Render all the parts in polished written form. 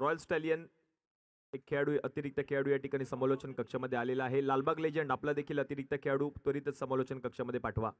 Royal स्टॅलियन एक खेळाडू अतिरिक्त खेळाडू या ठिकाणी समालोचन कक्षामध्ये आलेला आहे. लालबाग लेजंड आपला देखील अतिरिक्त खेळाडू त्वरितच समालोचन कक्षामध्ये पाठवा.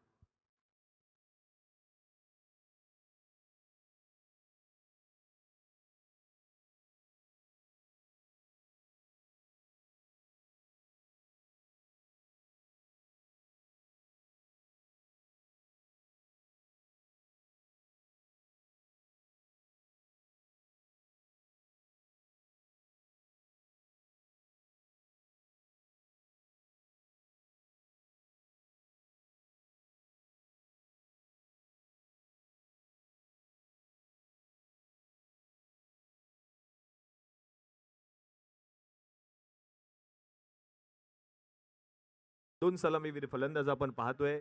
दोन सलामीवीर फलंदाज आपण पाहतोय.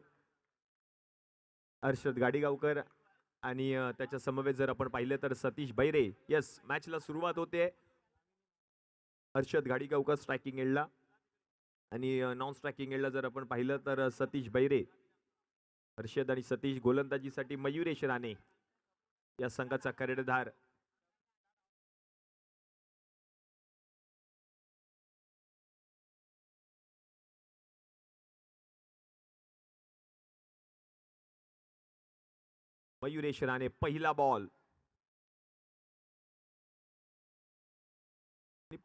हर्षद गाडीगावकर आणि त्याच्या समवेत जर आपण पाहिलं तर सतीश बैरे. यस, मॅचला सुरुवात होते. हर्षद गाडीगावकर स्ट्रायकिंग एंडला आणि नॉन स्ट्रायकिंग एंडला जर आपण पाहिलं तर सतीश बैरे. हर्षद आणि सतीश गोलंदाजीसाठी मयुरेश राणे या संघाचा कर्णधार. मयुरेश राणे पहिला बॉल.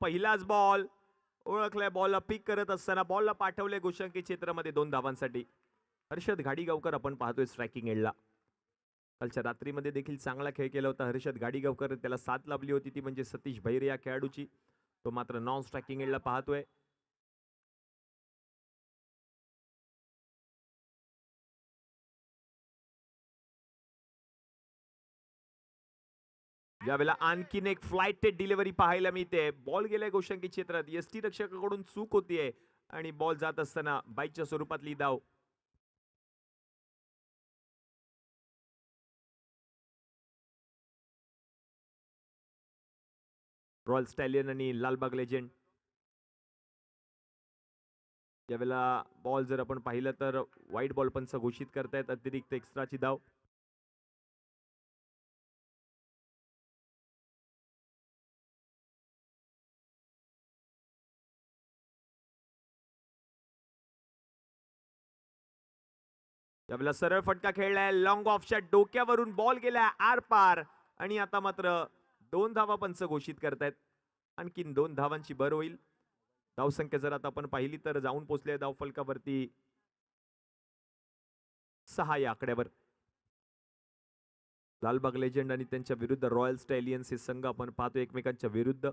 पहिलाच बॉल ओळखलाय. बॉलला पिक करत असताना बॉलला पाठवले गोशांकी क्षेत्रामध्ये 2 धावांसाठी. हर्षद गाडीगावकर आपण पाहतोय स्ट्रायकिंग एंडला. कालच्या रात्रीमध्ये देखील चांगला खेळ केला होता हर्षद गाडीगावकर. त्याला साथ लाभली होती ती म्हणजे सतीश भैरे या खेळाडूची. तो मात्र नॉन स्ट्रायकिंग एंडला पाहतोय. यावेळेला आणखीन एक फ्लाइट डिलिव्हरी पाहायला मिळते. बॉल गेलाय गोशांकी क्षेत्रात. यष्टी रक्षकाकडून चूक होतीये आणि बॉल जात असताना बाईकच्या स्वरूपातली धाव. रॉयल स्टॅलियन आणि लालबाग लेजंड. यावेळेला बॉल जर आपण पाहिलं तर वाईट बॉल पंच घोषित करतायत. अतिरिक्त एक्स्ट्राची धाव. यावेळेला सरळ फटका खेळलाय. लॉंग ऑफ शॉट डोक्यावरून बॉल गेलाय आर पार आणि आता मात्र 2 धावा पंच घोषित करतायत. आणखीन 2 धावांची भर होईल. धावसंख्या जर आता आपण पाहिली तर जाऊन पोहोचले धाव फलकावरती 6 या आकड्यावर. लालबाग लेजंड आणि त्यांच्या विरुद्ध रॉयल स्टॅलियन्स हे संघ आपण पाहतो एकमेकांच्या विरुद्ध.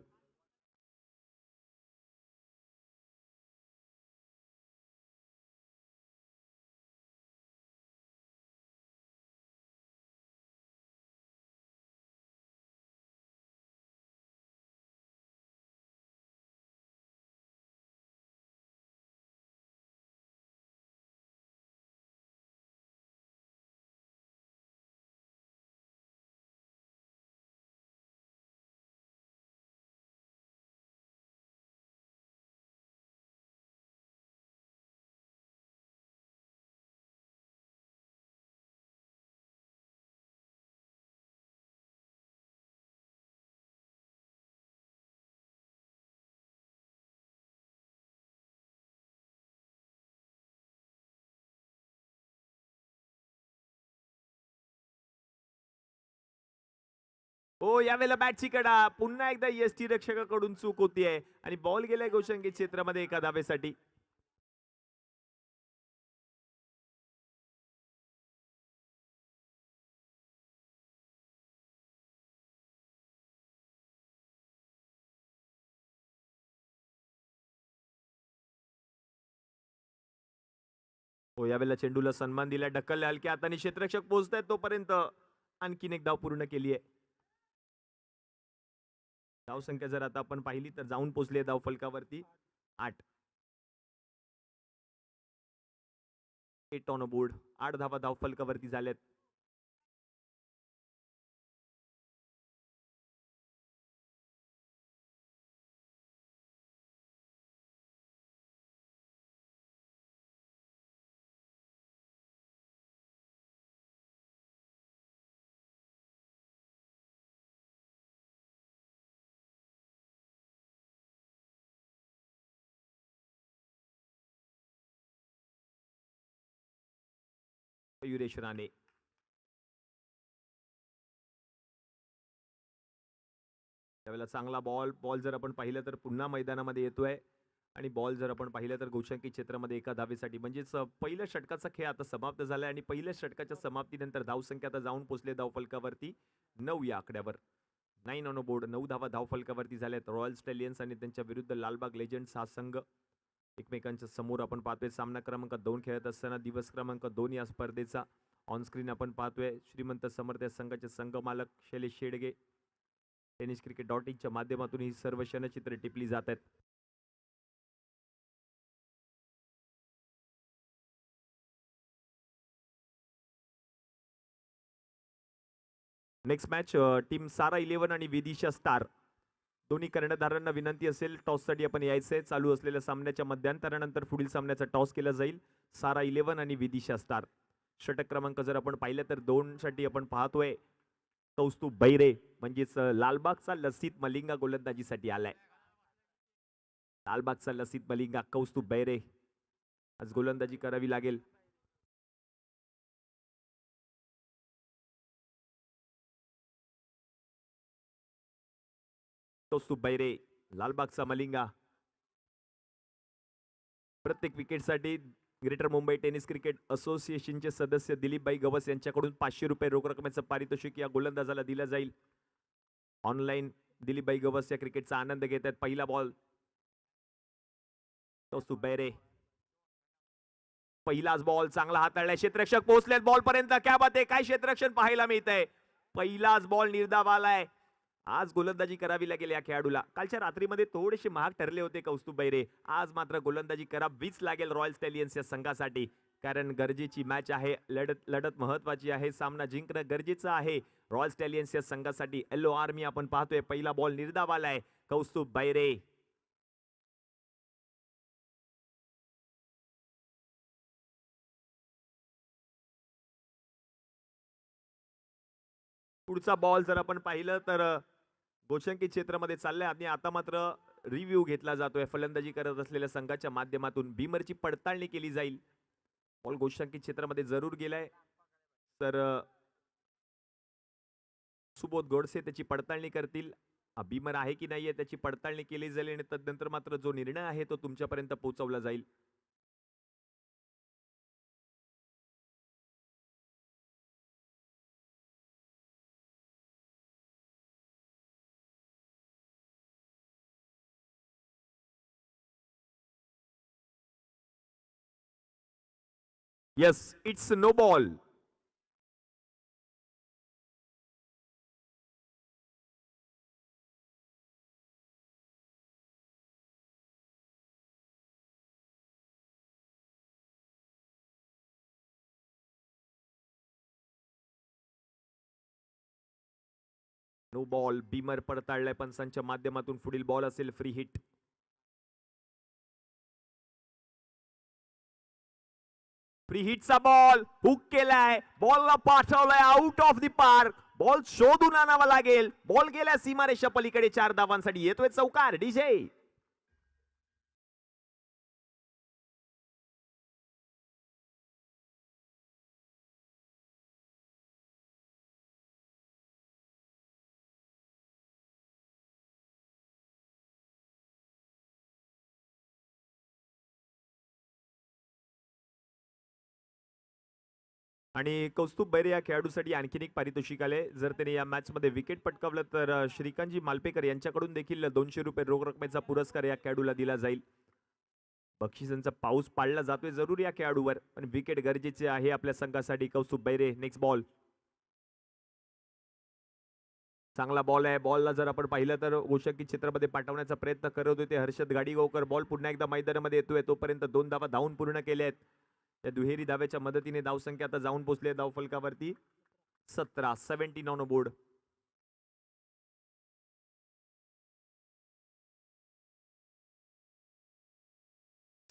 हो, यावेळेला बॅटची कडा. पुन्हा एकदा एसटी रक्षकाकडून चूक होतीये आणि बॉल गेलाय गोशांकी क्षेत्रामध्ये एका धावेसाठी. हो, यावेळेला चेंडूला सन्मान दिला. ढकलल्या हलक्या हाताने क्षेत्ररक्षक पोहोचतायत तोपर्यंत आणखीन एक धाव पूर्ण केली आहे. धावसंख्या जर आता आपण पाहिली तर जाऊन पोहोचली धाव फलकावरती 8. 8 ऑन बोर्ड. 8 धावा धाव फलकावरती झाल्यात. मयुरेश राणे. त्यावेळेला चांगला बॉल जर आपण पाहिलं तर पुन्हा मैदानामध्ये येतोय आणि बॉल जर आपण पाहिलं तर गोशांकी क्षेत्रामध्ये एका धावेसाठी म्हणजेच पहिल्या षटकाचा खेळ आता समाप्त झालाय आणि पहिल्या षटकाच्या समाप्तीनंतर धावसंख्या आता जाऊन पोहोचले धावफलकावरती 9 या आकड्यावर. 9 ऑन बोर्ड. 9 धावा धावफलकावरती झाल्यात. रॉयल स्टॅलियन्स आणि त्यांच्या विरुद्ध लालबाग लेजंड्स हा संघ एकमेकांच्या समोर आपण पाहतोय. सामना क्रमांक 2 खेळत असताना दिवस क्रमांक 2 या स्पर्धेचा ऑन स्क्रीन आपण पाहतोय. श्रीमंत समर्थ संघाचे संघ मालक शैलेश शेडगे टेनिस क्रिकेट .inच्या माध्यमातून ही सर्व क्षणचित्रे टिपली जात आहेत. नेक्स्ट मॅच टीम सारा 11 आणि विदिशा स्टार दोन्ही कर्णधारांना विनंती असेल टॉससाठी आपण यायचंय. चालू असलेल्या सामन्याच्या मध्यांतरानंतर पुढील सामन्याचा टॉस केला जाईल. सारा 11 आणि विदिशा स्टार. षटक क्रमांक जर आपण पाहिलं तर 2 साठी आपण पाहतोय कौस्तुभ बैरे म्हणजेच लालबागचा लसित मलिंगा गोलंदाजीसाठी आलाय. लालबागचा लसित मलिंगा कौस्तुभ बैरे आज गोलंदाजी करावी लागेल. कौस्तुभ बैरे लालबागचा मलिंगा. प्रत्येक विकेटसाठी ग्रेटर मुंबई टेनिस क्रिकेट असोसिएशनचे सदस्य दिलीपभाई गवस यांच्याकडून 500 रुपये रोख रकमेचं पारितोषिक या गोलंदाजाला दिलं जाईल. ऑनलाईन दिलीपभाई गवस या क्रिकेटचा आनंद घेत आहेत. पहिला बॉल कौस्तुभ बैरे. पहिलाच बॉल चांगला हाताळलाय. क्षेत्ररक्षक पोहोचलेत बॉल पर्यंत. क्या बात आहे. काय क्षेत्ररक्षण पाहायला मिळत आहे. पहिलाच बॉल निर्धाव आलाय. आज गोलंदाजी करावी लागेल या खेळाडूला. कालच्या रात्रीमध्ये थोडेसे महाग ठरले होते कौस्तुभ बैरे. आज मात्र गोलंदाजी करावीच लागेल रॉयल स्टॅलियन्स या संघासाठी. कारण गरजेची मॅच आहे. लढत महत्वाची आहे. सामना जिंकणं गरजेचं आहे रॉयल स्टॅलियन्स या संघासाठी. येलो आर्मी आपण पाहतोय. पहिला बॉल निर्धाव आलाय. कौस्तुभ बैरे. पुढचा बॉल जर आपण पाहिलं तर गोशंकी क्षेत्रामध्ये चाललाय आणि आता मात्र रिव्ह्यू घेतला जातोय फलंदाजी करत असलेल्या संघाच्या माध्यमातून. बीमरची पडताळणी केली जाईल. बॉल गोशंकी क्षेत्रामध्ये जरूर गेलाय तर सुबोध गोडसे त्याची पडताळणी करतील. बीमर आहे की नाहीये त्याची पडताळणी केली जाईल आणि तदनंतर मात्र जो निर्णय आहे तो तुमच्यापर्यंत पोहोचवला जाईल. Yes, it's no ball. No ball. Beamer पडताळलाय पंचांच्या माध्यमातून. पुढील बॉल असेल फ्री हिट. फ्री हिटचा बॉल हुक केलाय. बॉलला पाठवलाय out of the park. Ball शोधून आणावा लागेल. बॉल गेल्या सीमारेषा पलीकडे 4 धावांसाठी. येतोय चौकार. डीजे आणि कौस्तुभ बैरे या खेळाडूसाठी आणखीन एक पारितोषिक आले. जर त्याने या मॅच मध्ये विकेट पटकावलं तर श्रीकांतजी मालपेकर यांच्याकडून देखील 200 रुपये रोख रकमेचा पुरस्कार या खेळाडूला दिला जाईल. बक्षिसांचा पाऊस पाडला जातोय जरूर या खेळाडूवर, पण विकेट गरजेचे आहे आपल्या संघासाठी. कौस्तुभ बैरे. Next ball. चांगला बॉल आहे. बॉलला जर आपण पाहिलं तर गोशंकी क्षेत्रामध्ये पाठवण्याचा प्रयत्न करत होते हर्षद गाडीगावकर. बॉल पुन्हा एकदा मैदानामध्ये येतोय. तोपर्यंत 2 धावा धावून पूर्ण केल्या आहेत. त्या दुहेरी धाव्याच्या मदतीने धावसंख्या आता जाऊन पोहोचली धावफलकावरती 17 ऑन बोर्ड.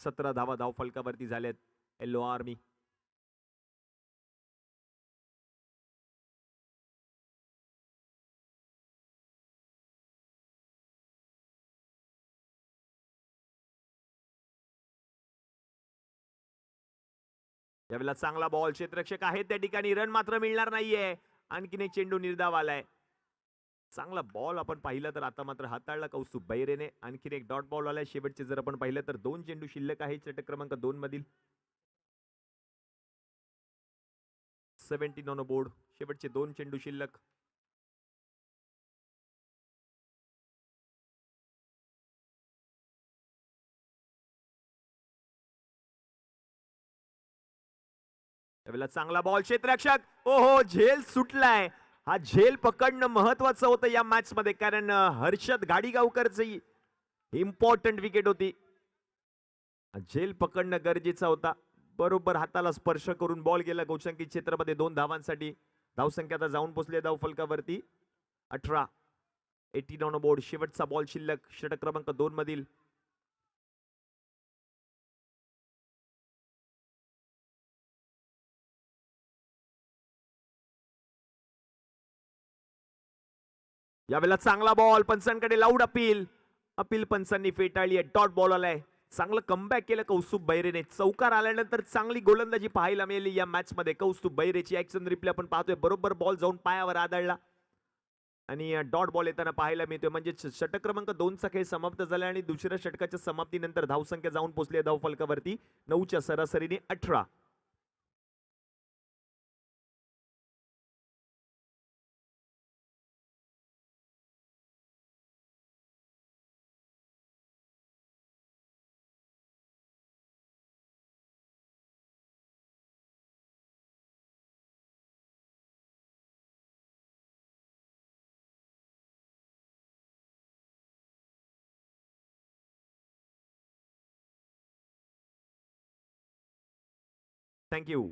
17 धावा धावफलकावरती झाल्यात. Yellow army. यावेळेला चांगला बॉल, क्षेत्ररक्षक आहे त्या ठिकाणी, रन मात्र मिळणार नाहीये. आणखीन एक चेंडू निर्धाव आलाय. चांगला बॉल आपण पाहिलं तर आता मात्र हाताळला कौस्तुभ बैरेने. आणखीन एक डॉट बॉल आलाय. शेवटचे जर आपण पाहिलं तर 2 चेंडू शिल्लक आहे षटक क्रमांक 2 मधील. 17 ऑन बोर्ड. शेवटचे 2 चेंडू शिल्लक. त्यावेळेला चांगला बॉल, क्षेत्ररक्षक, ओहो, झेल सुटलाय. हा झेल पकडणं महत्वाचं होतं या मॅच मध्ये, कारण हर्षद घाडीगावकरची इम्पॉर्टंट विकेट होती. झेल पकडणं गरजेचा होता. बरोबर हाताला स्पर्श करून बॉल गेला गोलशंकित क्षेत्रामध्ये 2 धावांसाठी. धावसंख्या आता जाऊन पोहोचली धावफलकावरती 18. 18 ऑन बोर्ड. शेवटचा बॉल शिल्लक षटक क्रमांक 2 मधील. यावेळेला चांगला बॉल, पंचांकडे लाऊड अपील. अपील पंचांनी फेटाळली आहे. डॉट बॉल आलाय. चांगलं कमबॅक केलं कौस्तुभ बैरेने. चौकार आल्यानंतर चांगली गोलंदाजी पाहायला मिळाली या मॅच मध्ये. कौस्तुभ बैरेची ऍक्शन रिप्ले आपण पाहतोय. बरोबर बॉल जाऊन पायावर आदळला आणि डॉट बॉल येताना पाहायला मिळतोय. म्हणजे षटक क्रमांक 2चा खेळ समाप्त झाला आणि दुसऱ्या षटकाच्या समाप्तीनंतर धावसंख्या जाऊन पोहोचली धावफलकावरती 9च्या सरासरीने 18. थँक्यू.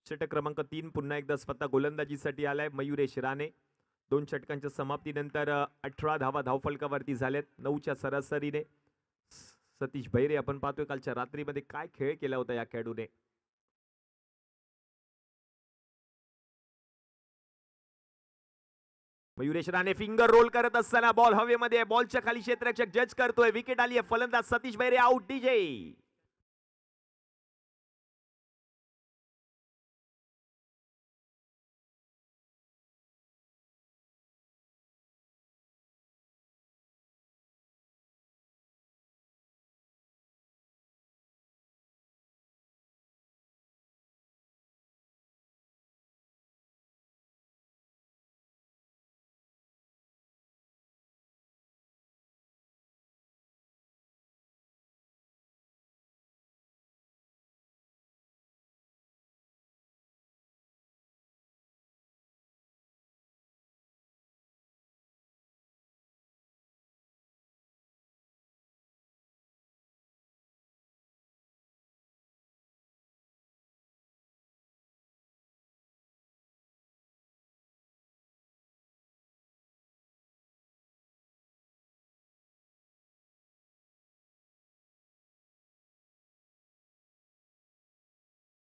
षटक क्रमांक 3 पुन्हा एकदा स्वतः गोलंदाजीसाठी आलाय मयुरेश राणे. 2 षटकांच्या समाप्तीनंतर 18 धावा धावफलकावरती झाल्यात 9च्या सरासरीने. सतीश भैरे आपण पाहतोय कालच्या रात्रीमध्ये काय खेळ केला होता या खेळाडूने. मयुरेश राणे फिंगर रोल करत असताना बॉल हवेमध्ये. बॉलच्या खाली क्षेत्ररक्षक जज करतोय. विकेट आली आहे. फलंदाज सतीश भैरे आउट. डीजे.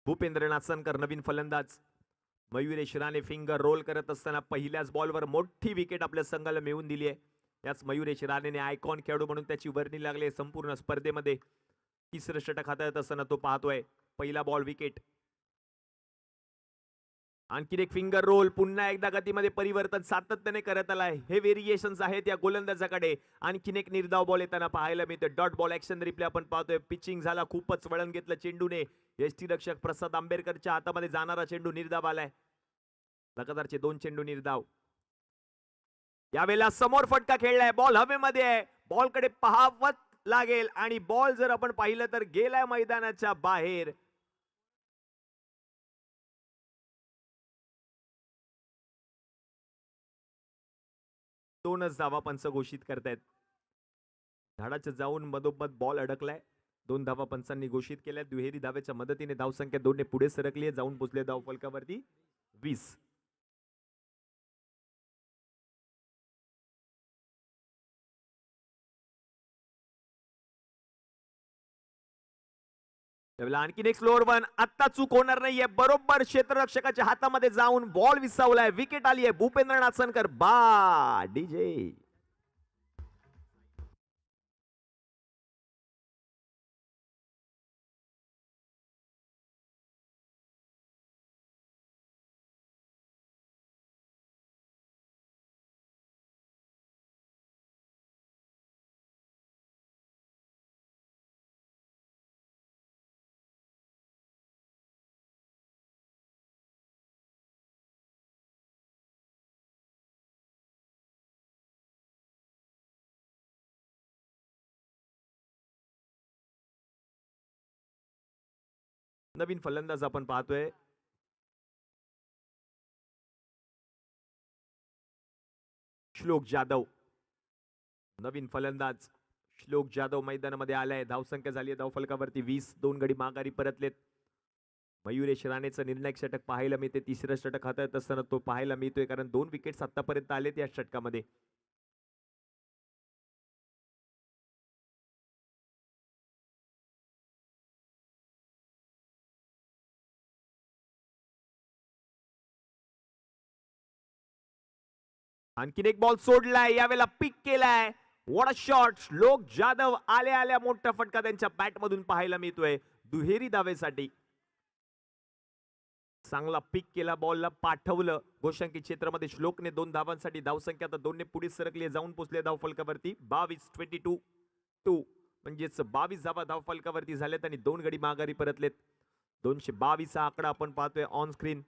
भूपेंद्र नाचनकर नवीन फलंदाज. मयुरेश राणे फिंगर रोल करत असताना पहिल्याच बॉलवर मोठी विकेट आपल्या संघाला मिळवून दिली आहे. याच मयुरेश राणेने आयकॉन खेळाडू म्हणून त्याची वर्णी लागली संपूर्ण स्पर्धेमध्ये. तिसरं षटक हाताळत असताना तो पाहतोय. पहिला बॉल विकेट. आणखीन एक फिंगर रोल. पुन्हा एकदा गतीमध्ये परिवर्तन सातत्याने करत आलाय. हे व्हेरिएशन्स आहेत या गोलंदाजाकडे. आणखीन एक निर्धाव बॉल येताना पाहायला मिळतं. डॉट बॉल ऍक्शन रिप्ले आपण पाहतोय. पिचिंग झाला. खूपच वळण घेतलं चेंडूने. यष्टीरक्षक प्रसाद आंबेडकरच्या हातामध्ये जाणारा चेंडू निर्धाव आलाय. लगातारचे 2 चेंडू निर्धाव. यावेळेला समोर फटका खेळलाय. बॉल हवेमध्ये आहे. बॉलकडे पाहावत लागेल आणि बॉल जर आपण पाहिलं तर गेलाय मैदानाच्या बाहेर. दोनच धावा पंच घोषित करतायत. झाडाच्या जाऊन मधोमध बॉल अडकलाय. 2 धावा पंचांनी घोषित केल्या. दुहेरी धावेच्या मदतीने धावसंख्या 2 ने पुढे सरकली आहे. जाऊन पोहोचले धावफलकावरती 20. त्यावेळेला आणखीन एक स्लोअर वन. आता चूक होणार नाहीये. बरोबर क्षेत्ररक्षकाच्या हातामध्ये जाऊन बॉल विसावलाय. विकेट आली आहे. भूपेंद्र नाचनकर बा. डीजे. नवीन फलंदाज आपण पाहतोय. श्लोक जाधव, नवीन फलंदाज श्लोक जाधव मैदानामध्ये आलाय. धावसंख्या झाली आहे धावफलकावरती 20. 2 गडी माघारी परतलेत. मयुरेश राणेचा निर्णायक षटक पाहायला मिळते. तिसरं षटक हातात असताना तो पाहायला मिळतोय, कारण 2 विकेट्स आतापर्यंत आलेत या षटकामध्ये. आणखीन एक बॉल सोडलाय, यावेळेला पिक केलाय. What a shot. श्लोक जाधव आल्या आल्या मोठा फटका त्यांच्या बॅट मधून पाहायला मिळतोय दुहेरी धावेसाठी. चांगला पिक केला, बॉलला पाठवलं गोशांकी क्षेत्रामध्ये. श्लोकने 2 धावांसाठी धावसंख्या आता 2 ने पुढे सरकली, जाऊन पोहोचले धावफलकावरती. 22-22 म्हणजेच 22 धावा धावफलकावरती झाल्यात आणि 2 गडी माघारी परतलेत. 222 हा आकडा आपण पाहतोय ऑन स्क्रीन.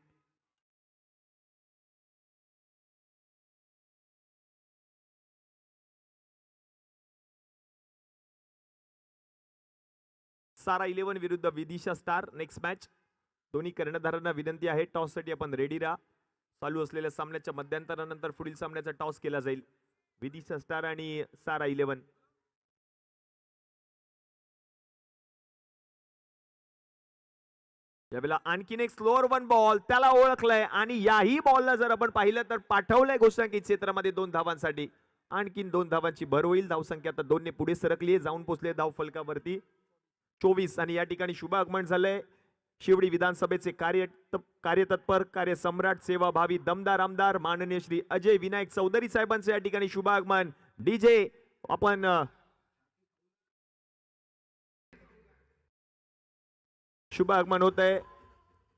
सारा 11 विरुद्ध विदिशा स्टार नेक्स्ट मॅच. दोन्ही कर्णधारांना विनंती आहे टॉस साठी आपण रेडी राहा. चालू असलेल्या सामन्याच्या मध्यंतरानंतर पुढील सामन्याचा टॉस केला जाईल. विदिशा स्टार आणि सारा 11. यावेळेला आणखीन एक स्लोअर 1 बॉल, त्याला ओळखलंय आणि याही बॉलला जर आपण पाहिलं तर पाठवलंय गोशांकी क्षेत्रामध्ये 2 धावांसाठी. आणखीन 2 धावांची भर होईल. धावसंख्या आता 2 ने पुढे सरकली, जाऊन पोहोचले धावफलकावरती 24. आणि या ठिकाणी शुभ आगमन झालंय शिवडी विधानसभेचे कार्यतत्पर, कार्यसम्राट, सेवाभावी, दमदार आमदार माननीय श्री अजय विनायक चौधरी साहेबांचे या ठिकाणी शुभ आगमन. डीजे आपण शुभ आगमन होत आहे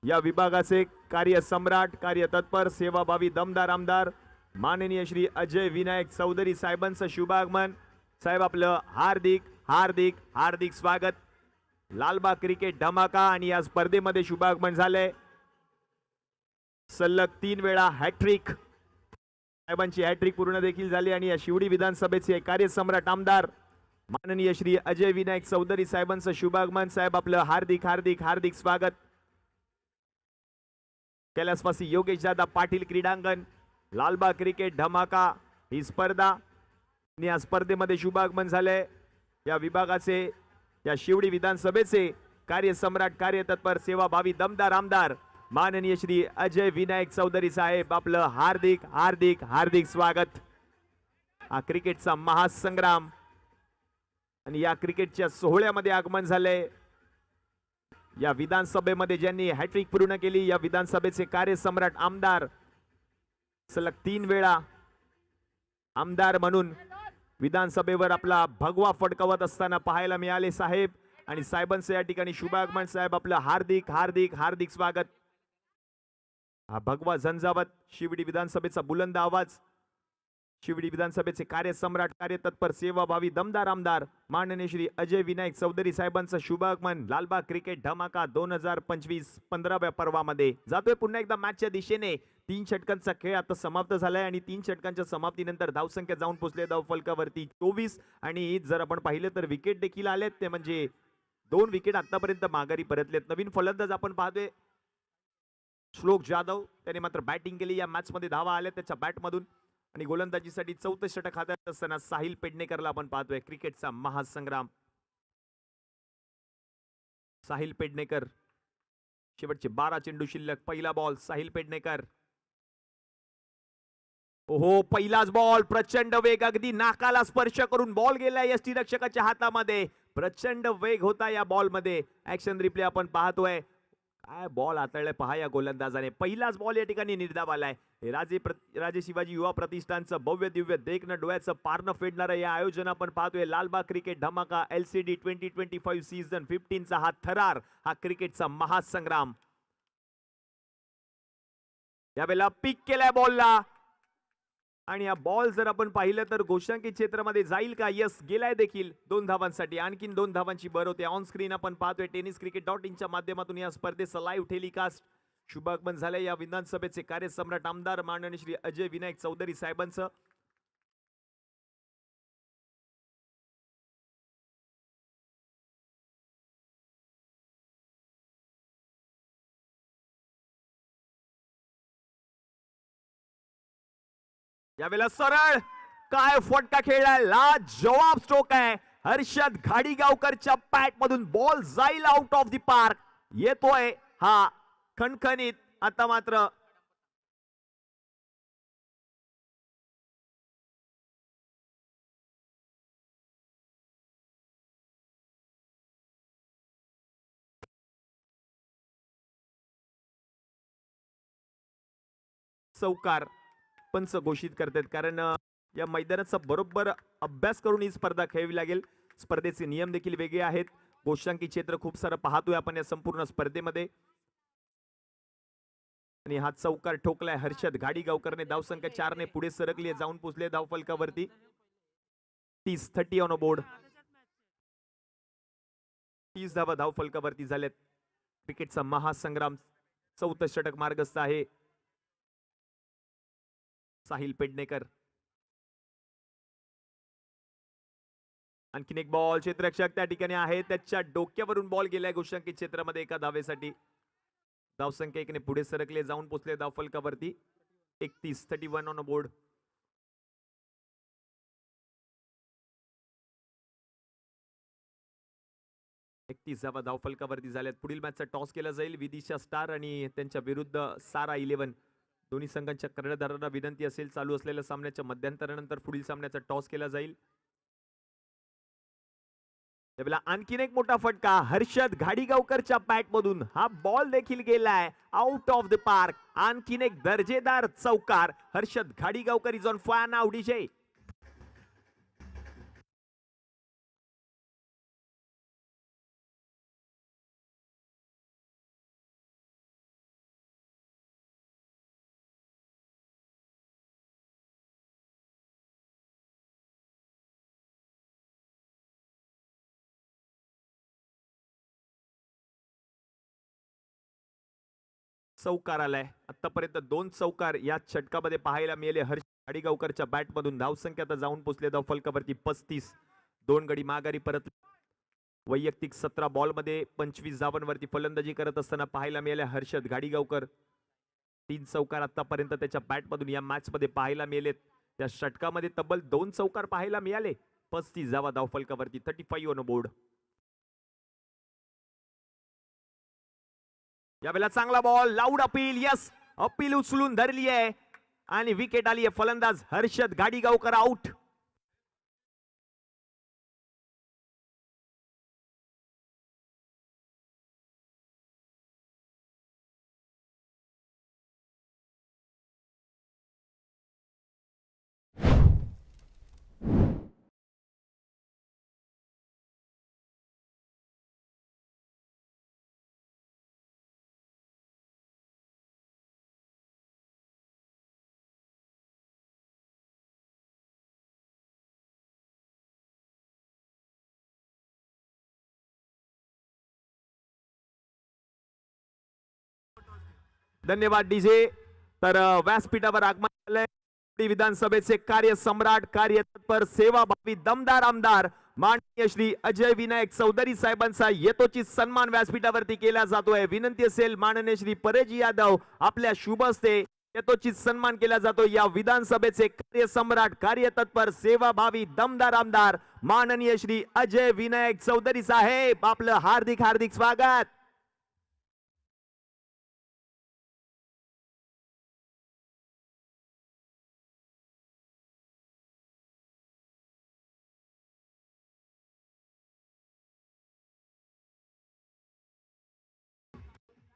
या विभागाचे कार्यसम्राट, कार्यतत्पर, सेवाभावी, दमदार आमदार माननीय श्री अजय विनायक चौधरी साहेबांचं शुभ आगमन. साहेब आपलं हार्दिक हार्दिक हार्दिक स्वागत. लालबाग क्रिकेट धमाका आणि या स्पर्धेमध्ये शुभागमन झालंय. सलग 3 वेळा हॅट्रिक, साहेबांची हॅट्रिक पूर्ण देखील झाली आणि या शिवडी विधानसभेचे कार्यसम्राट आमदार माननीय श्री अजय विनायक चौधरी साहेबांचं शुभागमन. साहेब आपलं हार्दिक हार्दिक हार्दिक स्वागत. कैलासवासी योगेश दादा पाटील क्रीडांगण, लालबाग क्रिकेट धमाका ही स्पर्धा. या स्पर्धेमध्ये शुभागमन झालंय या विभागाचे, या शिवडी विधानसभेचे कार्यसम्राट, कार्यतत्पर, सेवाभावी, दमदार आमदार माननीय श्री अजय विनायक चौधरी साहेब. आपलं हार्दिक हार्दिक हार्दिक स्वागत. हा क्रिकेटचा महासंग्राम आणि या क्रिकेटच्या सोहळ्यामध्ये आगमन झालंय या विधानसभेमध्ये ज्यांनी हॅट्रिक पूर्ण केली, या विधानसभेचे कार्यसम्राट आमदार, सलग 3 वेळा आमदार म्हणून विधानसभेवर आपला भगवा फडकवत असताना पाहायला मिळाले साहेब. आणि साहेबांचं या ठिकाणी शुभागमन. साहेब आपलं हार्दिक हार्दिक हार्दिक स्वागत. हा भगवा झंझावत, शिवडी विधानसभेचा बुलंद आवाज, शिवडी विधानसभेचे कार्यसम्राट, कार्यतत्पर, सेवाभावी, दमदार आमदार माननीय श्री अजय विनायक चौधरी साहेबांचं शुभागमन. लालबाग क्रिकेट धमाका 2025 15व्या पर्वामध्ये जातोय पुन्हा एकदा मॅचच्या दिशेने. 3 षटकांचा खेळ आता समाप्त झालाय आणि 3 षटकांच्या समाप्तीनंतर धावसंख्या जाऊन पोहोचले धावफलकावरती 24. आणि जर आपण पाहिलं तर विकेट देखील आलेत, ते म्हणजे 2 विकेट आतापर्यंत माघारी परतलेत. नवीन फलंदाज आपण पाहतोय श्लोक जाधव, त्याने मात्र बॅटिंग केली या मॅच मध्ये. धावा आल्या त्याच्या बॅट मधून आणि गोलंदाजीसाठी 4थं षटक हातात असताना साहिल पेडणेकरला आपण पाहतोय. क्रिकेटचा महासंग्राम, साहिल पेडणेकर. शेवटचे 12 चेंडू शिल्लक. पहिला बॉल साहिल पेडणेकर. ओहो, पहिलाच बॉल, प्रचंड वेग, अगदी नाकाला स्पर्श करून बॉल गेला यष्टीरक्षकाच्या हातामध्ये. प्रचंड वेग होता या बॉल मध्ये. ऍक्शन रिप्ले आपण पाहतोय. काय बॉल हाताळलाय पहा या गोलंदाजाने. पहिलाच बॉल या ठिकाणी निर्धाव आलाय. राजे शिवाजी युवा प्रतिष्ठानचं भव्य दिव्य देखणं डोळ्याचं पारणं फेडणारं या आयोजन आपण पाहतोय. लालबाग क्रिकेट धमाका LCD 2025 सीझन 15चा हा थरार, हा क्रिकेटचा महासंग्राम. यावेळेला पिक केलाय बॉलला आणि हा बॉल जर आपण पाहिलं तर गोशांकी क्षेत्रामध्ये जाईल का? यस, गेलाय देखील. 2 धावांसाठी. आणखीन 2 धावांची भर होते. ऑन स्क्रीन आपण पाहतोय tenniscricket.in माध्यमातून या स्पर्धेचं लाईव्ह टेलिकास्ट. शुभागमन झालंय या विधानसभेचे कार्यसम्राट आमदार माननीय श्री अजय विनायक चौधरी साहेबांचं. यावेळेला सरळ काय फटका खेळलाय, लाजवाब स्ट्रोक आहे. हर्षद घाडीगावकरच्या पॅट मधून बॉल जाईल आउट ऑफ द पार्क. येतोय हा खणखणीत. आता मात्र चौकार पंच घोषित करतात, कारण या मैदानाचा बरोबर अभ्यास करून ही स्पर्धा खेळावी लागेल. स्पर्धेचे नियम देखील वेगळे आहेत. गोष्टांकी क्षेत्र खूप सारं पाहतोय आपण या संपूर्ण स्पर्धेमध्ये. आणि हा चौकार ठोकलाय हर्षद घाडीगावकरने. धावसंख्या 4 ने पुढे सरकली, जाऊन पोहोचले धावफलकावरती. 30 ऑन बोर्ड. 30 धावा धावफलकावरती झाल्यात. क्रिकेटचा महासंग्राम 4थं षटक मार्गस्थ आहे. साहिल पेडणेकर. आणखीन एक बॉल, क्षेत्ररक्षक त्या ठिकाणी आहे, त्याच्या डोक्यावरून बॉल गेलाय गोष्टांकित क्षेत्रामध्ये एका धावेसाठी. धावसंख्या 1 ने पुढे सरकले, जाऊन पोहोचले धावफलकावरती. 31 ऑन बोर्ड. धावा धावफलकावरती झाल्यात. पुढील मॅचचा टॉस केला जाईल. विदिशा स्टार आणि त्यांच्या विरुद्ध सारा 11. दोन्ही संघांच्या कर्णधारांना विनंती असेल, चालू असलेल्या सामन्याच्या मध्यंतरानंतर पुढील सामन्याचा टॉस केला जाईल. त्यावेळेला आणखीन एक मोठा फटका हर्षद घाडीगावकरच्या बॅट मधून. हा बॉल देखील गेलाय आउट ऑफ द पार्क. आणखीन एक दर्जेदार चौकार. Harshad Ghadigaonkar is on fire now. DJ चौकार आलाय. आतापर्यंत 2 चौकार या षटकामध्ये पाहायला मिळाले हर्षद घाडीगावकरच्या बॅट मधून. धावसंख्या आता जाऊन पोहोचले धावफलकावरती 35. 2 गडी माघारी परत. वैयक्तिक 17 बॉल मध्ये 25 धावांवरती फलंदाजी करत असताना पाहायला मिळाले हर्षद घाडीगावकर. 3 चौकार आतापर्यंत त्याच्या बॅट मधून या मॅच मध्ये पाहायला मिळालेत. त्या षटकामध्ये तब्बल 2 चौकार पाहायला मिळाले. 35 धावा धावफलकावरती. 35 ऑन बोर्ड. यावेळेला चांगला ball, loud appeal. Yes, appeal उचलून धरली आहे आणि विकेट आली आहे. फलंदाज हर्षद घाडीगावकर आउट. धन्यवाद डीजे. तर व्यासपीठावर आगमन झालंय विधानसभेचे कार्य सम्राट, कार्यतत्पर, सेवाभावी, दमदार आमदार माननीय श्री अजय विनायक चौधरी साहेबांचा यथोचित सन्मान व्यासपीठावरती केला जातोय. विनंती असेल माननीय श्री परेजी यादव आपल्या शुभ हस्ते यथोचित सन्मान केला जातो. या विधानसभेचे कार्य सम्राट, कार्यतत्पर, सेवाभावी, दमदार आमदार माननीय श्री अजय विनायक चौधरी साहेब, आपलं हार्दिक हार्दिक स्वागत.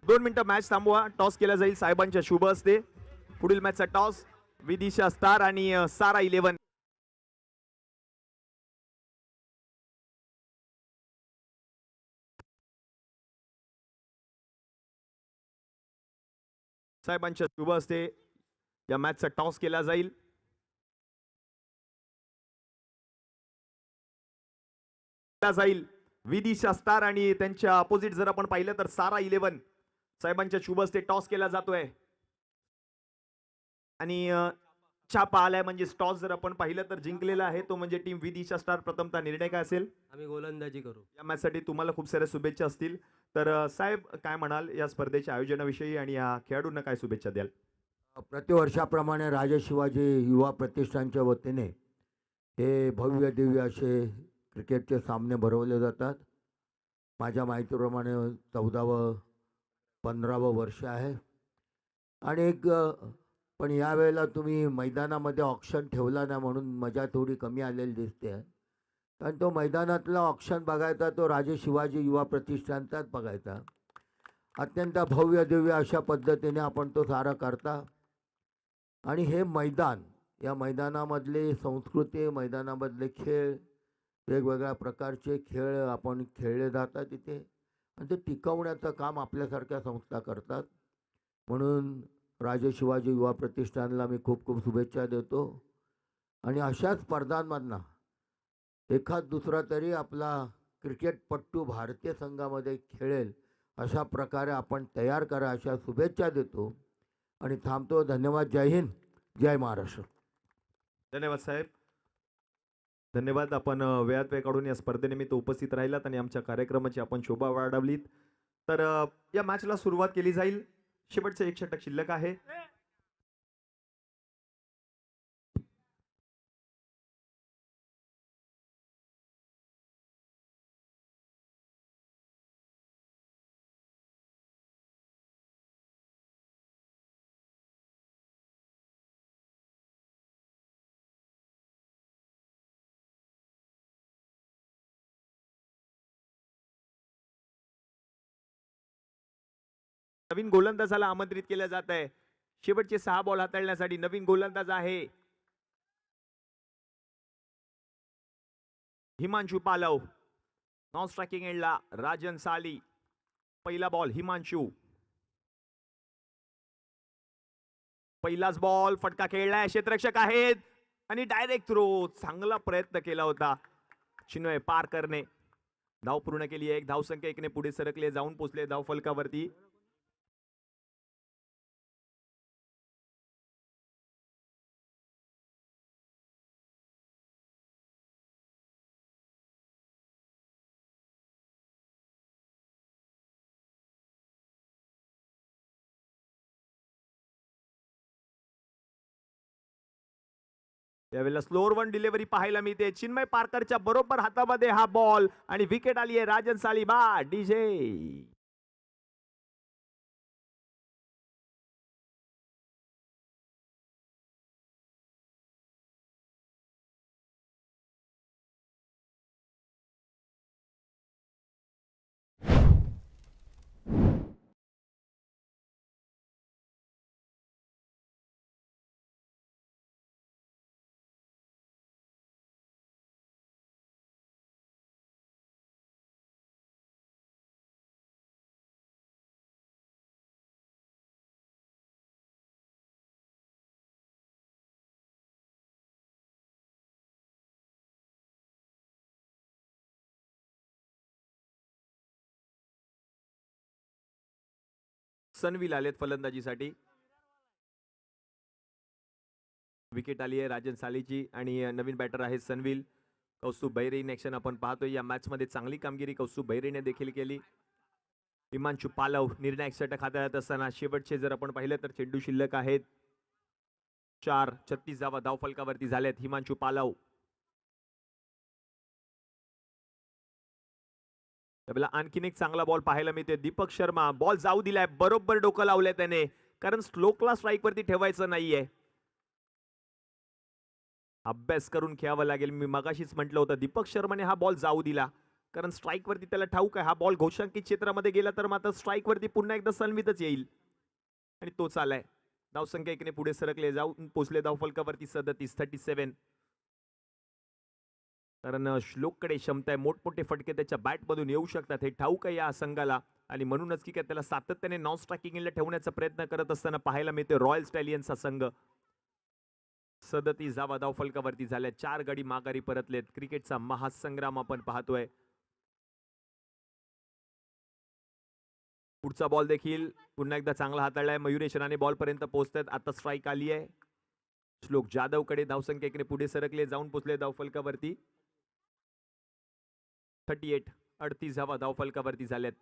दोन मिनिटं मॅच थांबवा. टॉस केला जाईल साहेबांच्या शुभ हस्ते. पुढील मॅचचा टॉस विदिशा स्टार आणि सारा 11. साहेबांच्या शुभ हस्ते या मॅचचा टॉस केला जाईल. विदिशा स्टार आणि त्यांच्या अपोजिट जर आपण पाहिलं तर सारा 11 साहेबांच्या शुभ हस्ते टॉस केला जातोय. आणि छापा आलाय म्हणजे टॉस जर आपण पाहिलं तर जिंकलेला आहे तो म्हणजे टीम विदिशा स्टार. प्रथमतः निर्णय काय असेल? आम्ही गोलंदाजी करू. या मॅच साठी तुम्हाला खूप साऱ्या शुभेच्छा असतील. तर साहेब काय म्हणाल या स्पर्धेच्या आयोजनाविषयी आणि या खेळाडूंना काय शुभेच्छा द्याल? प्रतिवर्षाप्रमाणे राजे शिवाजी युवा प्रतिष्ठानच्या वतीने हे भव्य दिव्य असे क्रिकेटचे सामने भरवले जातात. माझ्या माहितीप्रमाणे 14वं 15वं वर्ष आहे. आणि पण यावेळेला तुम्ही मैदानामध्ये ऑक्शन ठेवला नाही म्हणून मजा थोडी कमी आलेली दिसते आहे. कारण तो मैदानातला ऑक्शन बघायचा तो राजे शिवाजी युवा प्रतिष्ठानचाच बघायचा. अत्यंत भव्य दिव्य अशा पद्धतीने आपण तो सारा करता. आणि हे मैदान, या मैदानामधली संस्कृती, मैदानामधले खेळ, वेगवेगळ्या प्रकारचे खेळ आपण खेळले जातात तिथे आणि ते टिकवण्याचं काम आपल्यासारख्या संस्था करतात. म्हणून राजे शिवाजी युवा प्रतिष्ठानला मी खूप खूप शुभेच्छा देतो. आणि अशाच स्पर्धांमधनं एखाद दुसरा तरी आपला क्रिकेटपट्टू भारतीय संघामध्ये खेळेल अशा प्रकारे आपण तयार करा अशा शुभेच्छा देतो आणि थांबतो. धन्यवाद. जय हिंद, जय महाराष्ट्र. धन्यवाद साहेब. धन्यवाद. आपण वेळात वेळ काढून या स्पर्धेनिमित्त उपस्थित राहिलात आणि आमच्या कार्यक्रमाची आपण शोभा वाढवलीत. तर या मॅचला सुरुवात केली जाईल. शेवटचे 1 षटक शिल्लक आहे. नवीन गोलंदाजाला आमंत्रित केलं जात आहे. शेवटचे 6 बॉल हाताळण्यासाठी नवीन गोलंदाज आहे हिमांशू पालव. नॉन स्ट्रायकिंग एंडला राजन साली. पहिला बॉल हिमांशू. पहिलाच बॉल फटका खेळलाय. क्षेत्ररक्षक आहेत आणि डायरेक्ट थ्रो. चांगला प्रयत्न केला होता चिन्मय पार करणे. धाव पूर्ण केली. 1 धावसंख्या 1 ने पुढे सरकले, जाऊन पोहोचले धाव फलकावरती. त्यावेळेला स्लोअर वन डिलिव्हरी पाहायला मिळते. चिन्मय पारकरच्या बरोबर हातामध्ये हा बॉल आणि विकेट आली आहे राजन साली. बा डीजे. सनविल आलेत फलंदाजीसाठी. विकेट आली आहे राजन सालीची आणि नवीन बॅटर आहे सनविल. कौस्तुभ बैरे इन ऍक्शन आपण पाहतोय. या मॅच मध्ये चांगली कामगिरी कौस्तुभ बैरेने देखील केली. हिमांशू पालव निर्णायक षटक हाताळत असताना शेवटचे जर आपण पाहिलं तर चेंडू शिल्लक आहेत 4. 36 धावा धाव फलकावरती झाल्यात. हिमांशू पालव. त्यावेळेला आणखीन एक चांगला बॉल पाहायला मिळते. दीपक शर्मा बॉल जाऊ दिलाय. बरोबर डोकं लावलंय त्याने, कारण स्लोकला स्ट्राईक वरती ठेवायचं नाहीये. अभ्यास करून खेळावं लागेल. मी मगाशीच म्हटलं होतं दीपक शर्माने हा बॉल जाऊ दिला, कारण स्ट्राईक वरती त्याला ठाऊक आहे हा बॉल घोषांकित क्षेत्रामध्ये गेला तर मात्र स्ट्राईक वरती पुन्हा एकदा सन्मितच येईल. आणि तोच आलाय. धावसंख्या 1 ने पुढे सरकले, जाऊन पोचले धाव फलकावरती 37. कारण श्लोककडे क्षमता आहे. मोठमोठे फटके त्याच्या बॅट मधून येऊ शकतात हे ठाऊक आहे या संघाला. आणि म्हणूनच की काय त्याला सातत्याने नॉन स्ट्रायकिंगला ठेवण्याचा प्रयत्न करत असताना पाहायला मिळते रॉयल स्टॅलियन्सचा संघ. 37 धावा धाव फलकावरती झाल्या. 4 गडी माघारी परतलेत. क्रिकेटचा महासंग्राम आपण पाहतोय. पुढचा बॉल देखील पुन्हा एकदा चांगला हाताळलाय. मयुरेश राणे बॉल पर्यंत पोहोचतात. आता स्ट्राईक आली आहे. श्लोक जाधव कडे. धावसंख्या 1 ने पुढे सरकले, जाऊन पोहोचले धाव फलकावरती 38 धावा धाव फलकावरती झाल्यात.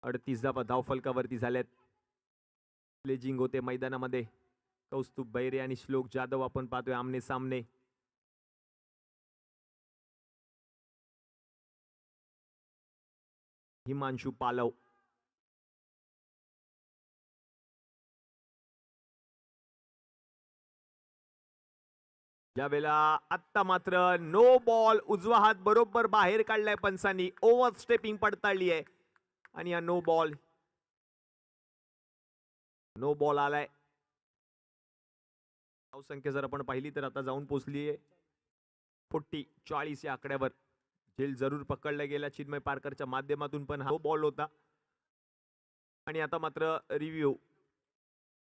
38 धावा धावफलकावरती झाल्यात. स्लेजिंग होते मैदानामध्ये. कौस्तुभ बैरे आणि श्लोक जाधव आपण पाहतोय आमने सामने. हिमांशु पालव. यावेळेला आत्ता मात्र नो बॉल. उजवा हात बरोबर बाहेर काढलाय पंचांनी. ओव्हर स्टेपिंग पडताळली आहे आणि हा नो बॉल. नो बॉल आलाय. धावसंख्या जर आपण पाहिली तर आता जाऊन पोहोचली आहे 40 या आकड्यावर. झेल जरूर पकडला गेला चिन्मय पारकरच्या माध्यमातून, पण हा बॉल होता. आणि आता मात्र रिव्ह्यू.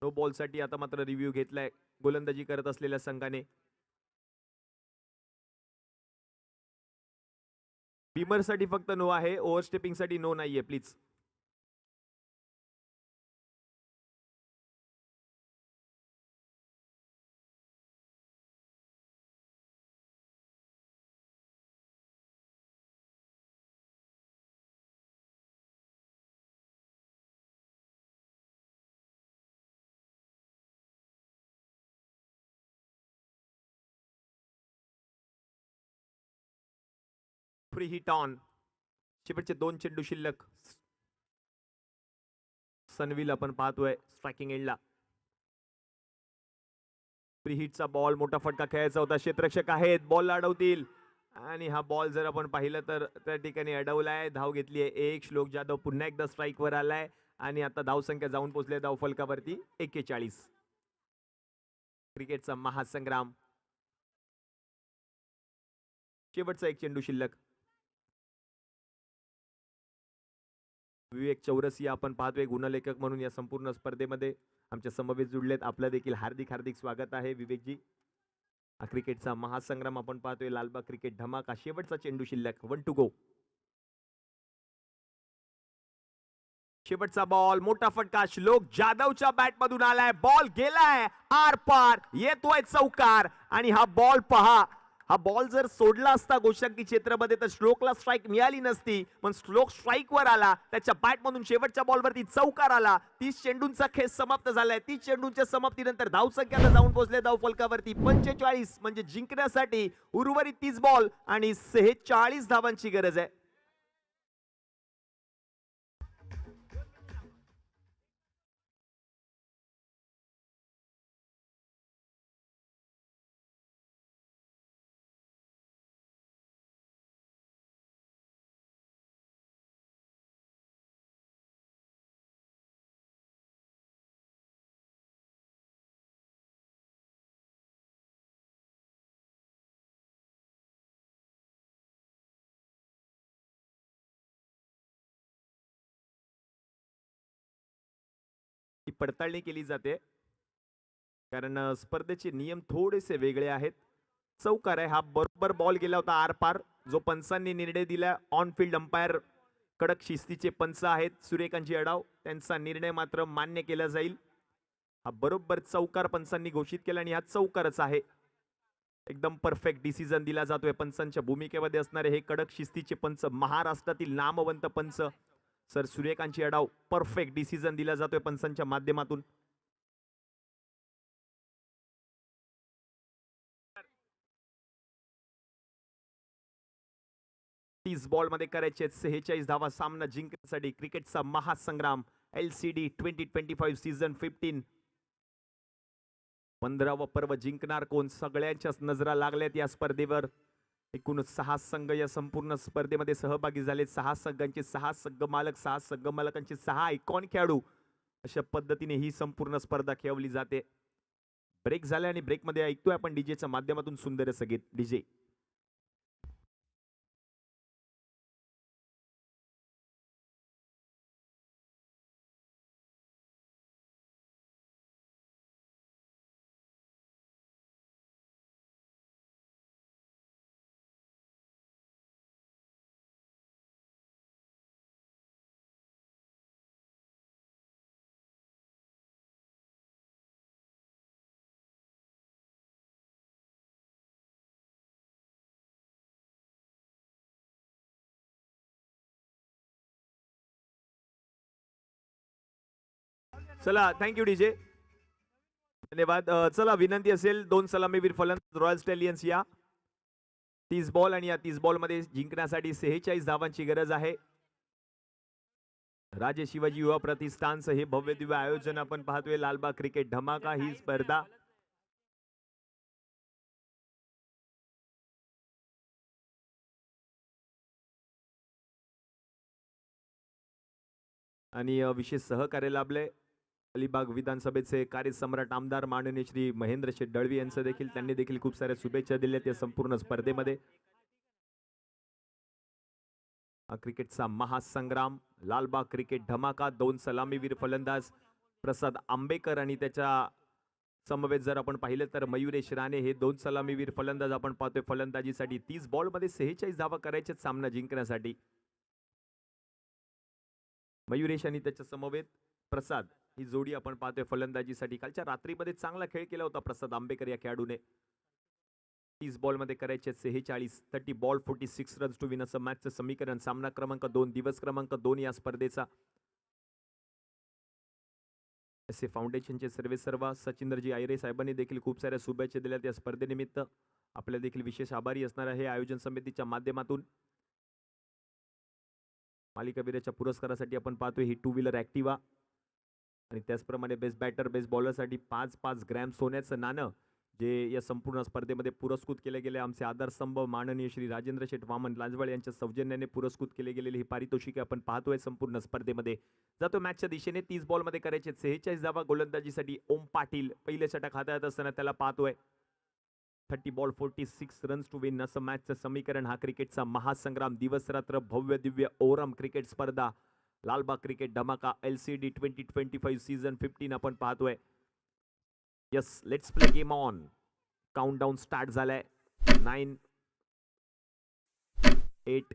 नो बॉल साठी आता मात्र रिव्ह्यू घेतलाय गोलंदाजी करत असलेल्या संघाने. बिमर साठी फक्त नो आहे. ओव्हरस्टेपिंग साठी नो नाहीये प्लीज. Free hit on. शेवटचे 2 चेंडू शिल्लक. सनविल आपण पाहतोय स्ट्रायकिंग एंडला. फ्री हिटचा बॉल. मोठा फटका खेळायचा होता. क्षेत्ररक्षक आहेत, बॉल अडवतील. आणि हा बॉल जर आपण पाहिलं तर त्या ठिकाणी अडवलाय. धाव घेतली आहे 1. श्लोक जाधव पुन्हा एकदा स्ट्राईक वर आलाय आणि आता धावसंख्या जाऊन पोहोचली धाव फलकावरती 41. क्रिकेटचा महासंग्राम. शेवटचा 1 चेंडू शिल्लक. विवेक चौरसिया आपण पाहतोय गुणलेखक म्हणून या संपूर्ण स्पर्धेमध्ये आमच्या समवेत जुडलेत. आपलं देखील हार्दिक हार्दिक स्वागत आहे विवेकजी. हा क्रिकेटचा महासंग्राम आपण पाहतोय. लालबाग क्रिकेट धमाका. शेवटचा चेंडू शिल्लक. 1 टू गो. शेवटचा बॉल. मोठा फटका श्लोक जाधवच्या बॅट मधून आलाय. बॉल गेलाय आर पार. येतोय चौकार. आणि हा बॉल पहा. हा बॉल जर सोडला असता गोशांकी क्षेत्रामध्ये तर श्लोकला स्ट्राईक मिळाली नसती, पण श्लोक स्ट्राईक वर आला. त्याच्या बॅट मधून शेवटच्या बॉलवरती चौकार आला. 30 चेंडूंचा खेळ समाप्त झालाय. 30 चेंडूंच्या समाप्तीनंतर धावसंख्या जाऊन पोहोचले धाव फलकावरती 45. म्हणजे जिंकण्यासाठी उर्वरित 30 बॉल आणि 46 धावांची गरज आहे. ही पडताळणी केली जाते कारण स्पर्धेचे नियम थोडेसे वेगळे आहेत. चौकार आहे. हा बरोबर बॉल गेला होता आर पार. जो पंचांनी निर्णय दिला ऑन फील्ड अंपायर कडक शिस्तीचे पंच आहेत सूर्यकांतजी अडाव, त्यांचा निर्णय मात्र मान्य केला जाईल. हा बरोबर चौकार पंचांनी घोषित केला आणि हा चौकारच आहे. एकदम परफेक्ट डिसिजन दिला जातोय. पंचांच्या भूमिकेमध्ये असणारे हे कडक शिस्तीचे पंच, महाराष्ट्रातील नामवंत पंच सर सूर्यकांतजी अडाव. परफेक्ट डिसिजन दिला जातोय पंचांच्या माध्यमातून. बॉल मध्ये करायचे 46 धावा. सामना जिंकण्यासाठी क्रिकेटचा महासंग्राम LCD 2025 सीझन 15. 15वा पर्व जिंकणार कोण? सगळ्यांच्याच नजरा लागल्यात या स्पर्धेवर. एकूण 6 संघ या संपूर्ण स्पर्धेमध्ये सहभागी झाले. 6 संघांचे 6 संघ मालक, 6 संघ मालकांचे 6 आयकॉन खेळाडू. अशा पद्धतीने ही संपूर्ण स्पर्धा खेळवली जाते. ब्रेक झाले आणि ब्रेकमध्ये ऐकतोय आपण डीजेच्या माध्यमातून सुंदर असं गीत. डीजे चला थँक्यू डीजे. धन्यवाद. चला विनंती असेल 2 सलामीवीर फलंदाज रॉयल स्टॅलियन्स या. 30 बॉल आणि या 30 बॉल मध्ये जिंकण्यासाठी 46 धावांची गरज आहे. राजे शिवाजी युवा प्रतिष्ठानचं हे भव्य दिव्य आयोजन आपण पाहतोय. लालबाग क्रिकेट धमाका ही स्पर्धा आणि विशेष सहकार्य लाभले अलिबाग विधानसभेचे कार्यसम्राट आमदार माननीय श्री महेंद्र शेठ दळवी यांचं देखील, त्यांनी देखील खूप साऱ्या शुभेच्छा दिल्यात या संपूर्ण स्पर्धेमध्ये. क्रिकेटचा महासंग्राम लालबाग क्रिकेट धमाका. 2 सलामीवीर फलंदाज प्रसाद आंबेकर आणि त्याच्या समवेत जर आपण पाहिलं तर मयुरेश राणे हे 2 सलामीवीर फलंदाज आपण पाहतोय. फलंदाजीसाठी 30 बॉल मध्ये 46 धावा करायचे सामना जिंकण्यासाठी. मयुरेश आणि त्याच्या समवेत प्रसाद ही जोडी आपण पाहतोय फलंदाजीसाठी. कालच्या रात्रीमध्ये चांगला खेळ केला होता प्रसाद आंबेकर या खेळाडूने. 30 बॉल मध्ये करायचे 46, 30 बॉल 46 रन्स टू विन असं मॅचचं समीकरण. सामना क्रमांक 2, दिवस क्रमांक 2 या स्पर्धेचा. असे फाउंडेशनचे सर्वेसर्वा सचिंद्रजी आयरे साहेबांनी देखील खूप साऱ्या शुभेच्छा दिल्यात या स्पर्धेनिमित्त. आपल्या देखील विशेष आभारी असणार आहे आयोजन समितीच्या माध्यमातून. मालिकावीराच्या पुरस्कारासाठी आपण पाहतोय ही 2 व्हीलर ऍक्टिवा आणि त्याचप्रमाणे बेस्ट बॅटर बेस्ट बॉलरसाठी 5-5 ग्रॅम सोन्याचं नाणं जे या संपूर्ण स्पर्धेमध्ये पुरस्कृत केले गेले. आमचे आधारस्तंभ माननीय श्री राजेंद्र शेठ वामन लांजवाळ यांच्या सौजन्याने पुरस्कृत केले गेलेले ही पारितोषिके आपण पाहतोय संपूर्ण स्पर्धेमध्ये. जातो मॅचच्या दिशेने. 30 बॉल मध्ये करायचे 46 धावा. गोलंदाजीसाठी ओम पाटील पहिले षटक हाताळत असताना त्याला पाहतोय. 30 बॉल 46 रन्स टू विन असं मॅचचं समीकरण. हा क्रिकेटचा महासंग्राम दिवस रात्र भव्य दिव्य ओरम क्रिकेट स्पर्धा लालबाग क्रिकेट धमाका LCD 2025 सीझन 15 आपण पाहतोय. Yes let's play game on. Countdown start झालाय. 9 8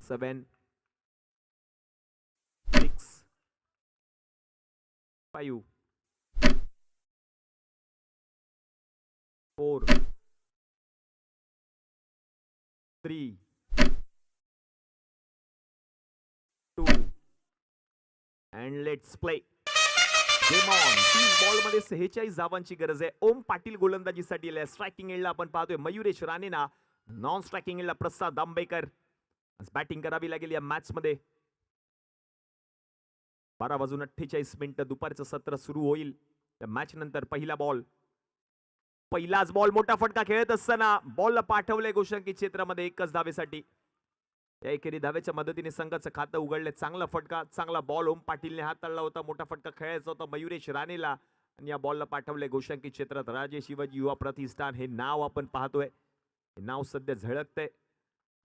7 6 5 4 3 2 and let's play. Game on. 30 ball मध्ये 46 धावांची गरज आहे. ओम पाटील गोलंदाजीसाठी आले. स्ट्रायकिंग एंडला आपण पाहतोय मयुरेश राणेना. नॉन स्ट्रायकिंग एंडला प्रसाद आंबेकर. बॅटिंग करावी लागेल या मॅच मध्ये. 12:48 दुपारचं सत्र सुरू होईल. त्या मॅच नंतर पहिला बॉल. पहिलाच बॉल मोठा फटका खेळत असताना बॉलला पाठवलंय गोशांकी क्षेत्रामध्ये एकच धावेसाठी. या एकेरी धावेच्या मदतीने संघाचं खातं उघडले. चांगला फटका, चांगला बॉल ओम पाटीलने हाताळला होता. मोठा फटका खेळायचा होता मयुरेश राणेला आणि या बॉलला पाठवले गोशांकी क्षेत्रात. राजे शिवाजी युवा प्रतिष्ठान हे नाव आपण पाहतोय. हे नाव सध्या झळकतंय.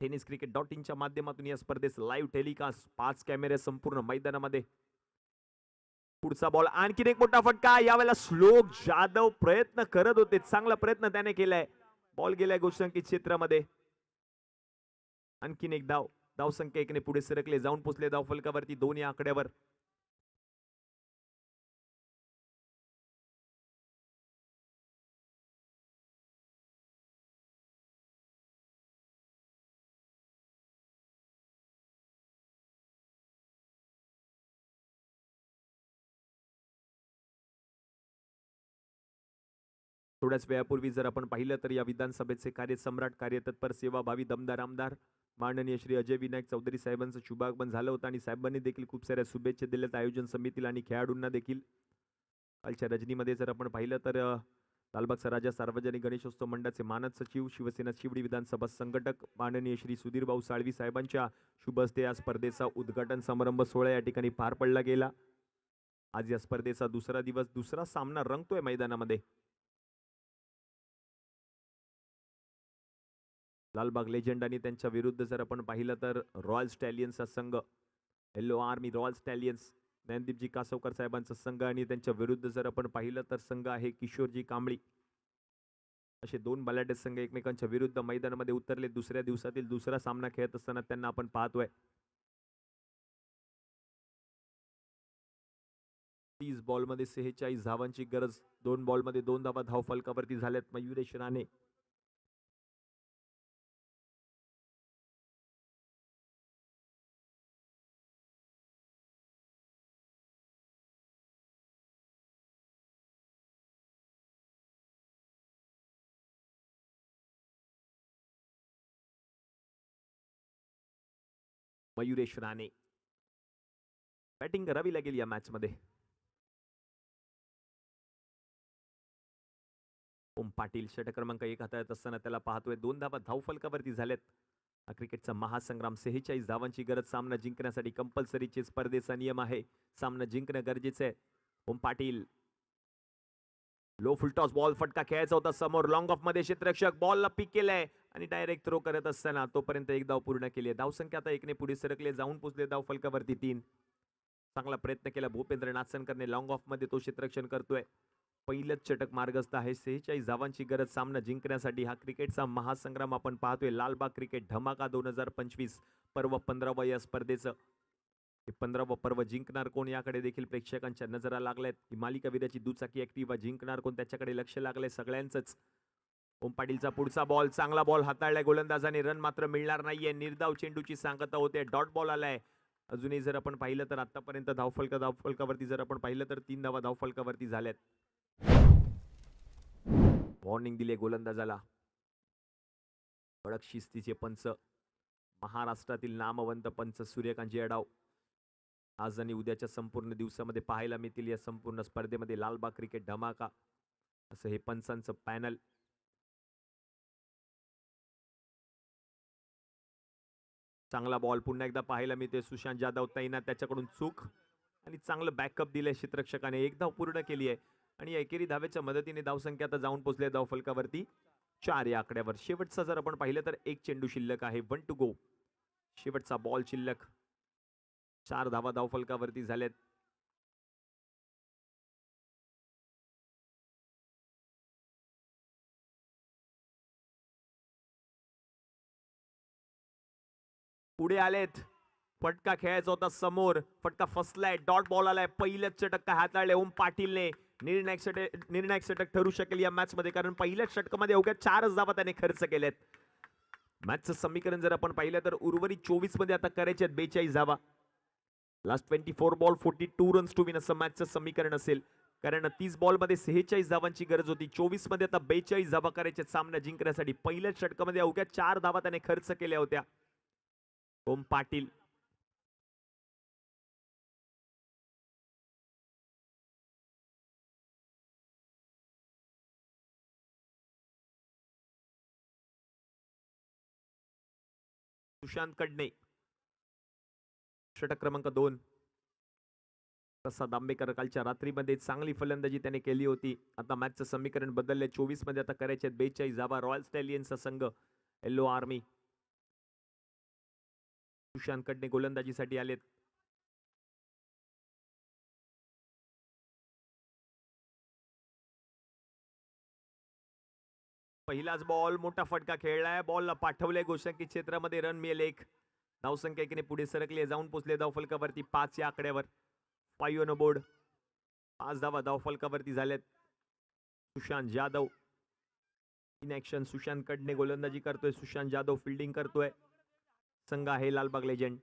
tenniscricket.in च्या माध्यमातून या स्पर्धेचं लाईव्ह टेलिकास्ट. 5 कॅमेरे संपूर्ण मैदानामध्ये. पुढचा बॉल. आणखीन एक मोठा फटका. यावेळेला श्लोक जाधव प्रयत्न करत होते. चांगला प्रयत्न त्याने केलाय. बॉल गेलाय गोशांकी क्षेत्रामध्ये. आणखीन एक धाव. धावसंख्या 1 ने पुढे सरकले. जाऊन पोचले धाव फलकावरती 2 या आकड्यावर. थोड्याच वेळापूर्वी जर आपण पाहिलं तर या विधानसभेचे कार्यसम्राट कार्यतत्पर सेवाभावी दमदार आमदार माननीय श्री अजय विनायक चौधरी साहेबांचं शुभागमन झालं होतं आणि साहेबांनी देखील खूप साऱ्या शुभेच्छा दिल्यात आयोजन समितीला आणि खेळाडूंना देखील. कालच्या रजनीमध्ये जर आपण पाहिलं तर लालबागचा राजा सार्वजनिक गणेशोत्सव मंडळाचे मानद सचिव शिवसेना शिवडी विधानसभा संघटक माननीय श्री सुधीर भाऊ साळवी साहेबांच्या शुभ हस्ते या स्पर्धेचा उद्घाटन समारंभ सोहळा या ठिकाणी पार पडला गेला. आज या स्पर्धेचा दुसरा दिवस, दुसरा सामना रंगतोय मैदानामध्ये. लालबाग लेजंड आणि त्यांच्या विरुद्ध जर आपण पाहिलं तर रॉयल स्टॅलियन्सचा संघ येलो आर्मी रॉयल स्टॅलियन्स ज्ञानदीपजी कासवकर साहेबांचा संघ आणि त्यांच्या विरुद्ध जर आपण पाहिलं तर संघ आहे किशोरजी कांबळी. असे 2 बलाढ्य संघ एकमेकांच्या विरुद्ध मैदानामध्ये उतरले. दुसऱ्या दिवसातील दुसरा सामना खेळत असताना त्यांना आपण पाहतोय. 30 बॉल मध्ये 46 धावांची गरज. 2 बॉल मध्ये 2 धावा धाव फलकावरती झाल्यात मयुरेश राणे. मयुरेश राणे. बॅटिंग करावी लागेल या मॅच मध्ये. ओम पाटील षटक क्रमांक 1 हाताळत असताना त्याला पाहतोय. 2 धावा धावफलकावरती झाल्यात. हा क्रिकेटचा महासंग्राम. 46 धावांची गरज सामना जिंकण्यासाठी. कंपल्सरीचे स्पर्धेचा नियम आहे. सामना जिंकणं गरजेचं आहे. ओम पाटील लो फुलटॉस बॉल फटका खेळायचा होता समोर. लॉंग ऑफ मध्ये क्षेत्ररक्षक बॉलला पिक केलंय आणि डायरेक्ट थ्रो करत असताना तोपर्यंत एक धाव पूर्ण केली आहे. धावसंख्या आता 1 ने पुढे सरकले. जाऊन पोहोचले धाव फलकावरती 3. चांगला प्रयत्न केला भूपेंद्र नाचनकरने. लॉंग ऑफ मध्ये तो क्षेत्ररक्षण करतोय. पहिलंच षटक मार्गस्थ आहे. 46 धावांची गरज सामना जिंकण्यासाठी. हा क्रिकेटचा महासंग्राम आपण पाहतोय. लालबाग क्रिकेट धमाका 2025 पर्व 15व या स्पर्धेचं. 15व पर्व जिंकणार कोण याकडे देखील प्रेक्षकांच्या नजरा लागल्यात. ही मालिकावीराची दुचाकी ऍक्टिव्हा जिंकणार कोण त्याच्याकडे लक्ष लागलंय सगळ्यांचंच. ओम पाटीलचा पुढचा बॉल. चांगला बॉल हाताळलाय गोलंदाजाने. रन मात्र मिळणार नाहीये. निर्धाव चेंडूची सांगता होते. डॉट बॉल आलाय. अजूनही जर आपण पाहिलं तर आतापर्यंत धावफलकावरती जर आपण पाहिलं तर 3 धावा धावफलकावरती झाल्यात. वॉर्निंग दिली गोलंदाजाला. कडक शिस्तीचे पंच. महाराष्ट्रातील नामवंत पंच सूर्यकांत जयडाव आज आणि उद्याच्या संपूर्ण दिवसामध्ये पाहायला मिळतील या संपूर्ण स्पर्धेमध्ये. लालबाग क्रिकेट धमाका असं हे पंचांचं पॅनल. चांगला बॉल पुन्हा एकदा पाहायला मिळते. सुशांत जाधव तैनात. त्याच्याकडून चूक आणि चांगलं बॅकअप दिलंय क्षेत्ररक्षकाने. 1 धाव पूर्ण केली आहे आणि एकेरी धावेच्या मदतीने धावसंख्या आता जाऊन पोहोचली धाव फलकावरती 4 या आकड्यावर. शेवटचा जर आपण पाहिलं तर 1 चेंडू शिल्लक आहे. 1 टू गो. शेवटचा बॉल शिल्लक. 4 धावा धाव फलकावरती झाल्यात. पुढे आलेत. फटका खेळायचा होता समोर. फटका फसलाय. डॉट बॉल आलाय. पहिल्याच षटक हाताळले ओम पाटीलने. निर्णायक षटक ठरू शकेल या मॅच मध्ये, कारण पहिल्याच षटकामध्ये अवघ्या 4च धावा त्याने खर्च केल्यात. मॅचचं समीकरण जर आपण पाहिलं तर उर्वरित 24 मध्ये आता करायचे 42 धावा. Last 24 ball 42 runs to win असं मॅचचं समीकरण असेल, कारण 30 बॉल मध्ये 46 धावांची गरज होती. 24 मध्ये आता 42 धावा करायचे सामना जिंकण्यासाठी. पहिल्याच षटकामध्ये अवघ्या 4 धावा त्याने खर्च केल्या होत्या. ओम पाटील सुशांत कडणे षटक क्रमांक 2. प्रसाद आंबेकर कालच्या रात्रीमध्ये चांगली फलंदाजी त्याने केली होती. आता मॅचचं समीकरण बदलले. 24 मध्ये आता करायचे 42 धावा. रॉयल स्टॅलियन्सचा संघ येलो आर्मी. सुशांत कडणे गोलंदाजीसाठी आलेत. पहिलाच बॉल मोठा फटका खेळलाय. बॉलला पाठवले गोषंकी क्षेत्रामध्ये. रन मिळेल 1. धावसंख्या 1 ने पुढे सरकले. जाऊन पोहोचले धावफलकावरती 5 या आकड्यावर. 5 ऑन बोर्ड. 5 धावा धावफलकावरती झाल्यात. Sushant Jadhav in action. सुशांत कडणे गोलंदाजी करतोय. सुशांत जाधव फिल्डिंग करतोय. संघ आहे लालबाग लेजेंड.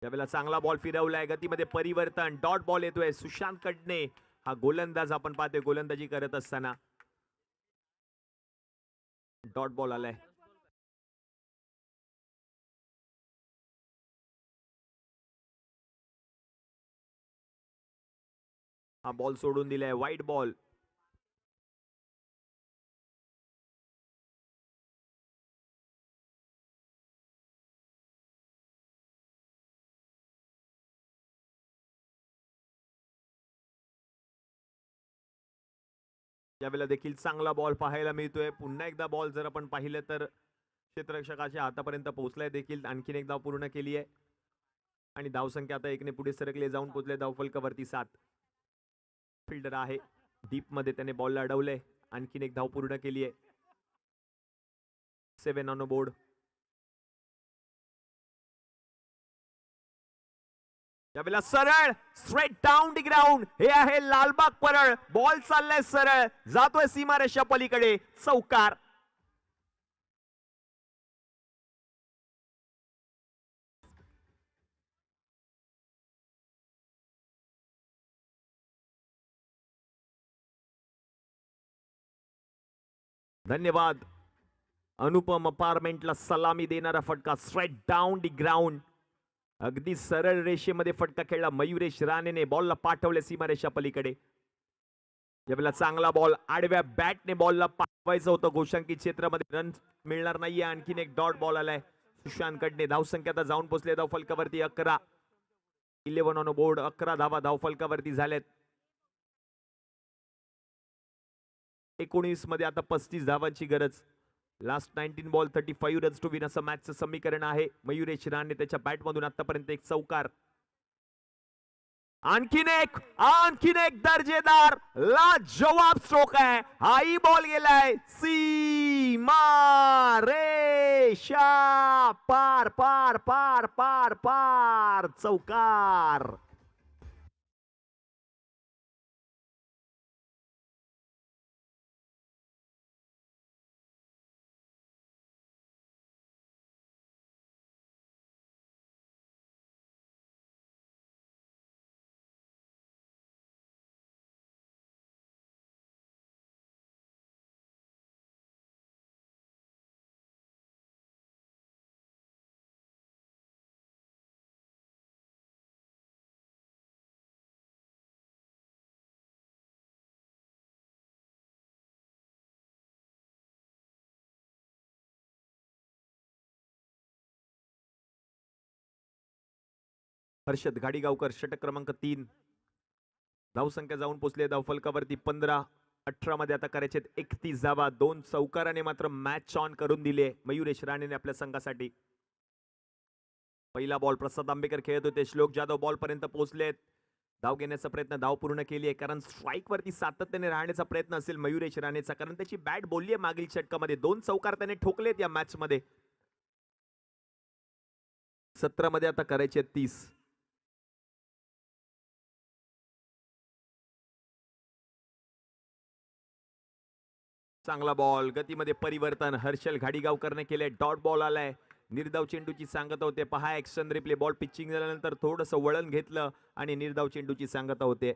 त्यावेळेला चांगला बॉल फिरवलाय. गतीमध्ये परिवर्तन. डॉट बॉल येतोय. सुशांत कडणे हा गोलंदाज आपण पाहतोय गोलंदाजी करत असताना. डॉट बॉल आलाय. हा बॉल सोडून दिलाय. वाईट बॉल. यावेळेला देखील चांगला बॉल पाहायला मिळतोय. पुन्हा एकदा बॉल जर आपण पाहिलं तर क्षेत्ररक्षकाच्या हातापर्यंत पोहोचलाय देखील. आणखीन एक धाव पूर्ण केली आहे आणि धावसंख्या आता 1 ने पुढे सरकले. जाऊन पोहोचले धावफलकावरती 7. फिल्डर आहे डीप मध्ये. त्याने बॉलला अडवलंय. आणखीन एक धाव पूर्ण केली आहे. 7 ऑन बोर्ड. यावेळेला सरळ स्ट्रेट डाऊन द ग्राउंड. हे आहे लालबाग परळ. बॉल चाललाय सरळ. जातोय सीमारेषा पलीकडे. चौकार. धन्यवाद. अनुपम अपार्टमेंटला सलामी देणारा फटका स्ट्रेट डाऊन दी ग्राउंड. अगदी सरळ रेषेमध्ये फटका खेळला मयुरेश राणेने. बॉलला पाठवले सीमारेषा पलीकडे. यावेळेला चांगला बॉल आडव्या बॅटने बॉलला पाठवायचं होतं घोषांकित क्षेत्रामध्ये. रन मिळणार नाहीये. आणखीन एक डॉट बॉल आलाय सुशांत कडने. धावसंख्या आता जाऊन पोहोचले धावफलकावरती 11. 11 ऑन बोर्ड. 11 धावा धावफलकावरती झाल्यात. 19 मध्ये आता 35 धावांची गरज. Last 19 ball 35 runs to win असं मॅचचं समीकरण आहे. मयुरेश राणे त्याच्या बॅटमधून आतापर्यंत एक चौकार. आणखीन एक दर्जेदार लाजवाब स्ट्रोक आहे. हाही बॉल गेलाय सीमा रेषा पार पार पार पार पार. चौकार. हर्षद घाडीगावकर षटक क्रमांक 3. धावसंख्या जाऊन पोहोचले धावफलकावरती 15. 18 मध्ये आता करायचे 31 धावा. 2 चौकाराने मात्र मॅच ऑन करून दिले मयुरेश राणेने आपल्या संघासाठी. पहिला बॉल प्रसाद आंबेकर खेळत होते. श्लोक जाधव बॉल पर्यंत पोहोचलेत. धाव घेण्याचा प्रयत्न धाव पूर्ण केली आहे. कारण स्ट्राईक वरती सातत्याने राहण्याचा प्रयत्न असेल मयुरेश राणेचा. कारण त्याची बॅट बोलली आहे मागील षटकामध्ये. 2 चौकार त्याने ठोकलेत या मॅच मध्ये. 17 मध्ये आता करायचे 30. चांगला बॉल. गतीमध्ये परिवर्तन हर्षल घाडीगावकरने केले. डॉट बॉल आलाय. निर्धाव चेंडूची सांगता होते. पहा ऍक्शन रिप्ले. बॉल पिचिंग झाल्यानंतर थोडंसं वळण घेतलं आणि निर्धाव चेंडूची सांगता होते.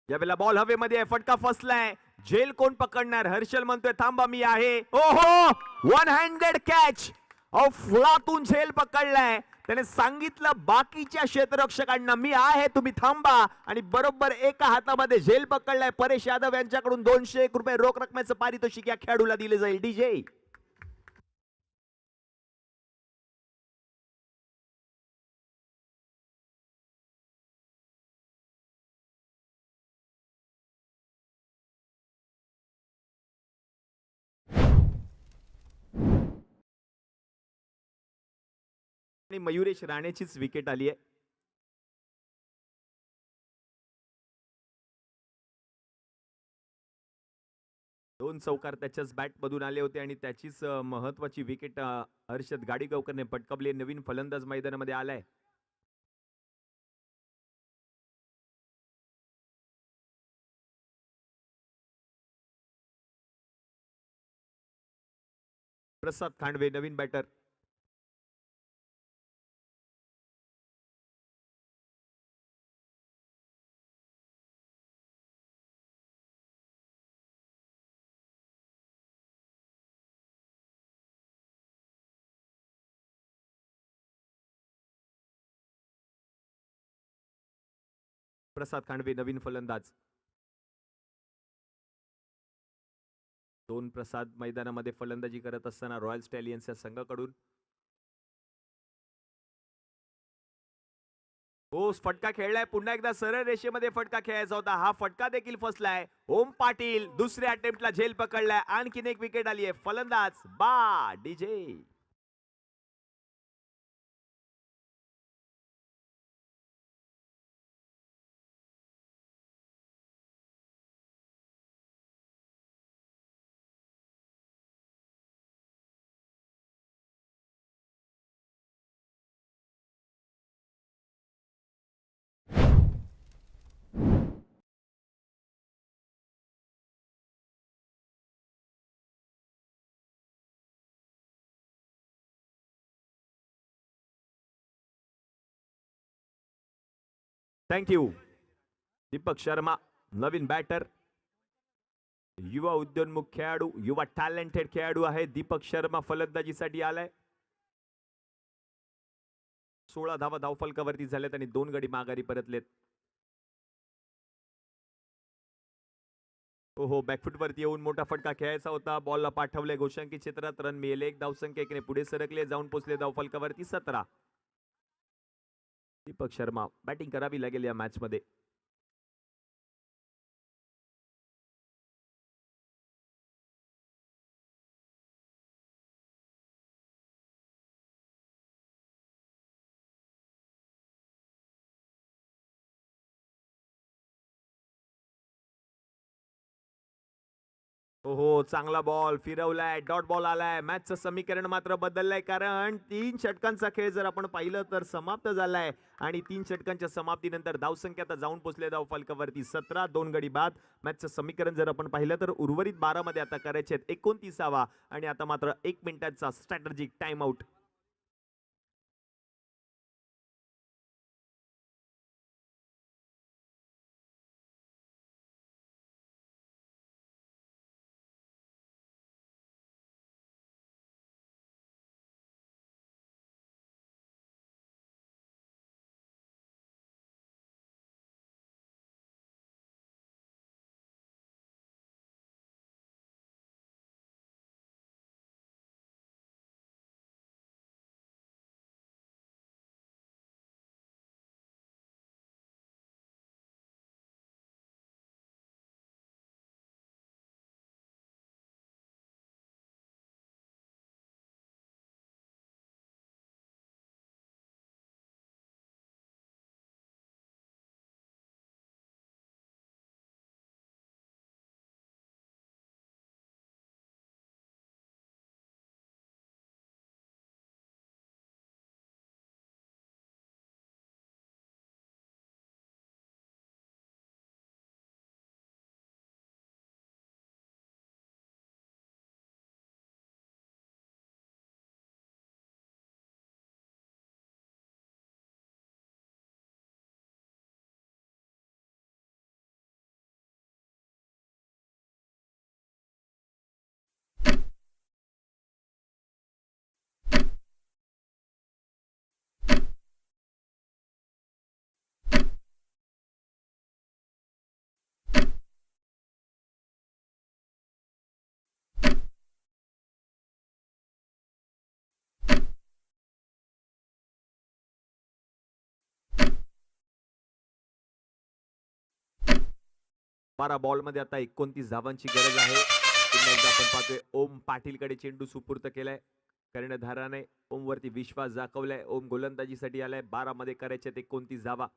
यावेळेला बॉल हवेमध्ये. फटका फसलाय. झेल कोण पकडणार. हर्षल म्हणतोय थांबा मी आहे. ओहो, 1 हँडेड कॅच. फ्लातून झेल पकडलाय. त्याने सांगितलं बाकीच्या क्षेत्ररक्षकांना मी आहे तुम्ही थांबा. आणि बरोबर एका हातामध्ये झेल पकडलाय. परेश यादव यांच्याकडून 201 रुपये रोख रकमेचं पारितोषिक या खेळाडूला दिले जाईल. डीजे आणि मयुरेश राणेचीच विकेट आली आहे. दोन चौकार त्याच्याच बॅट मधून आले होते आणि त्याचीच महत्वाची विकेट हर्षद गाडीगावकरने पटकावली. नवीन फलंदाज मैदानामध्ये आलाय. प्रसाद खांडवे नवीन बॅटर. प्रसाद खांडवे नवीन फलंदाज. दोन प्रसाद मैदानामध्ये फलंदाजी करत असताना रॉयल स्टॅलियन्स या संघाकडून हो फटका खेळलाय. पुन्हा एकदा सरळ रेषेमध्ये फटका खेळायचा होता. हा फटका देखील फसलाय. ओम पाटील दुसऱ्या अटेम्प्टला झेल पकडलाय. आणखीन एक विकेट आली आहे. फलंदाज बा डीजे थँक्यू. दीपक शर्मा नवीन बॅटर, युवा उद्योन्मुख खेळाडू, युवा टॅलेंटेड खेळाडू आहे. दीपक शर्मा फलंदाजीसाठी आलाय. 16 धावा धावफलकावरती झाल्यात आणि 2 गडी माघारी परतलेत. हो, बॅकफुट वरती येऊन मोठा फटका खेळायचा होता. बॉलला पाठवले गोशांकी क्षेत्रात. रन मिळेल. 1 धावसंख्या 1 ने पुढे सरकले, जाऊन पोहोचले धावफलकावरती 17. दीपक शर्मा बॅटिंग करावी लागेल या मॅच मध्ये. हो, चांगला बॉल फिरवलाय, डॉट बॉल आलाय. मॅचचं समीकरण मात्र बदललंय, कारण 3 षटकांचा खेळ जर आपण पाहिलं तर समाप्त झालाय आणि 3 षटकांच्या समाप्तीनंतर धावसंख्या आता जाऊन पोहोचले धावफलकावरती 17, 2 गडी बाद. मॅचचं समीकरण जर आपण पाहिलं तर उर्वरित 12 मध्ये आता करायचे आहेत 29वा आणि आता मात्र 1 मिनिटाचा स्ट्रॅटेजिक टाइम आउट. बारा बॉल मध्ये आता 29 धावांची गरज आहे. पुन्हा एकदा आपण पाहतोय ओम पाटीलकडे चेंडू सुपूर्त केलाय कर्णधाराने. ओम वरती विश्वास दाखवलाय. ओम गोलंदाजीसाठी आलाय. 12 मध्ये करायचे 29 धावा.